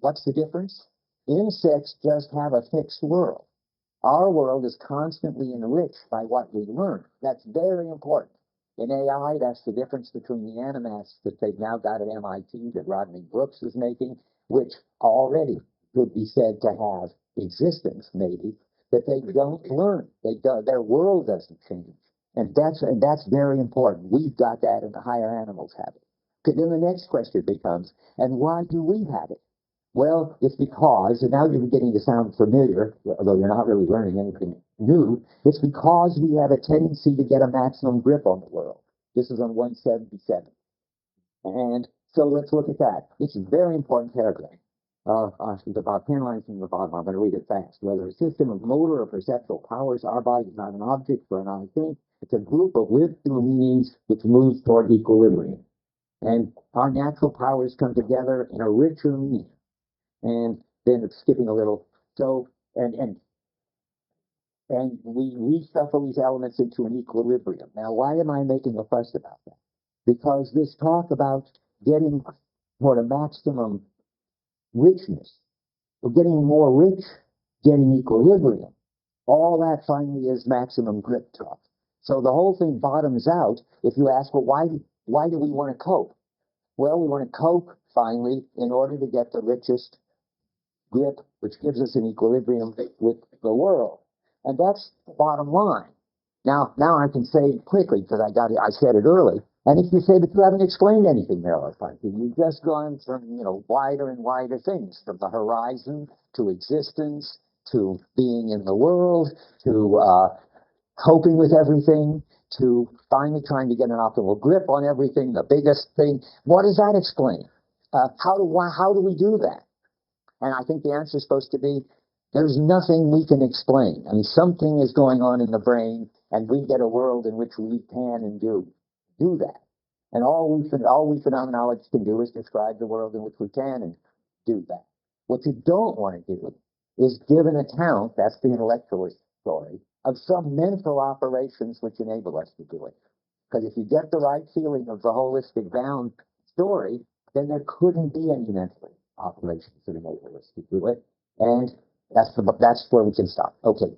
What's the difference? Insects just have a fixed world. Our world is constantly enriched by what we learn. That's very important. In AI, that's the difference between the animats that they've now got at MIT that Rodney Brooks is making, which already could be said to have existence, maybe, but they don't learn. Their world doesn't change. And that's very important. We've got that, and the higher animals have it. Okay, then the next question becomes, and why do we have it? Well, it's because, and now you're beginning to sound familiar, although you're not really learning anything new, it's because we have a tendency to get a maximum grip on the world. This is on 177. And so let's look at that. It's a very important paragraph. It's about 10 lines from the bottom. I'm going to read it fast. Whether a system of motor or perceptual powers, our body is not an object for an I think. It's a group of lived-through meanings which moves toward equilibrium. And our natural powers come together in a richer meaning. And then it's skipping a little. So, and we reshuffle these elements into an equilibrium. Now, why am I making a fuss about that? Because this talk about getting toward a maximum richness, or getting more rich, getting equilibrium, all that finally is maximum grip talk. So the whole thing bottoms out if you ask, well, why do we want to cope? Well, we want to cope finally in order to get the richest grip, which gives us an equilibrium with the world. And that's the bottom line. Now I can say quickly, because I said it early, And if you say that you haven't explained anything, Merleau-Ponty, you've just gone from, wider and wider things, from the horizon to existence, to being in the world, to coping with everything, to finally trying to get an optimal grip on everything, the biggest thing. What does that explain? How do we do that? And I think the answer is supposed to be, there's nothing we can explain. I mean, something is going on in the brain, and we get a world in which we can and do that. And all we phenomenologists can do is describe the world in which we can and do that. What you don't want to do is give an account, that's the intellectualist story, of some mental operations which enable us to do it. Because if you get the right feeling of the holistic bound story, then there couldn't be any mental operations that enable us to do it. And that's where we can stop. Okay.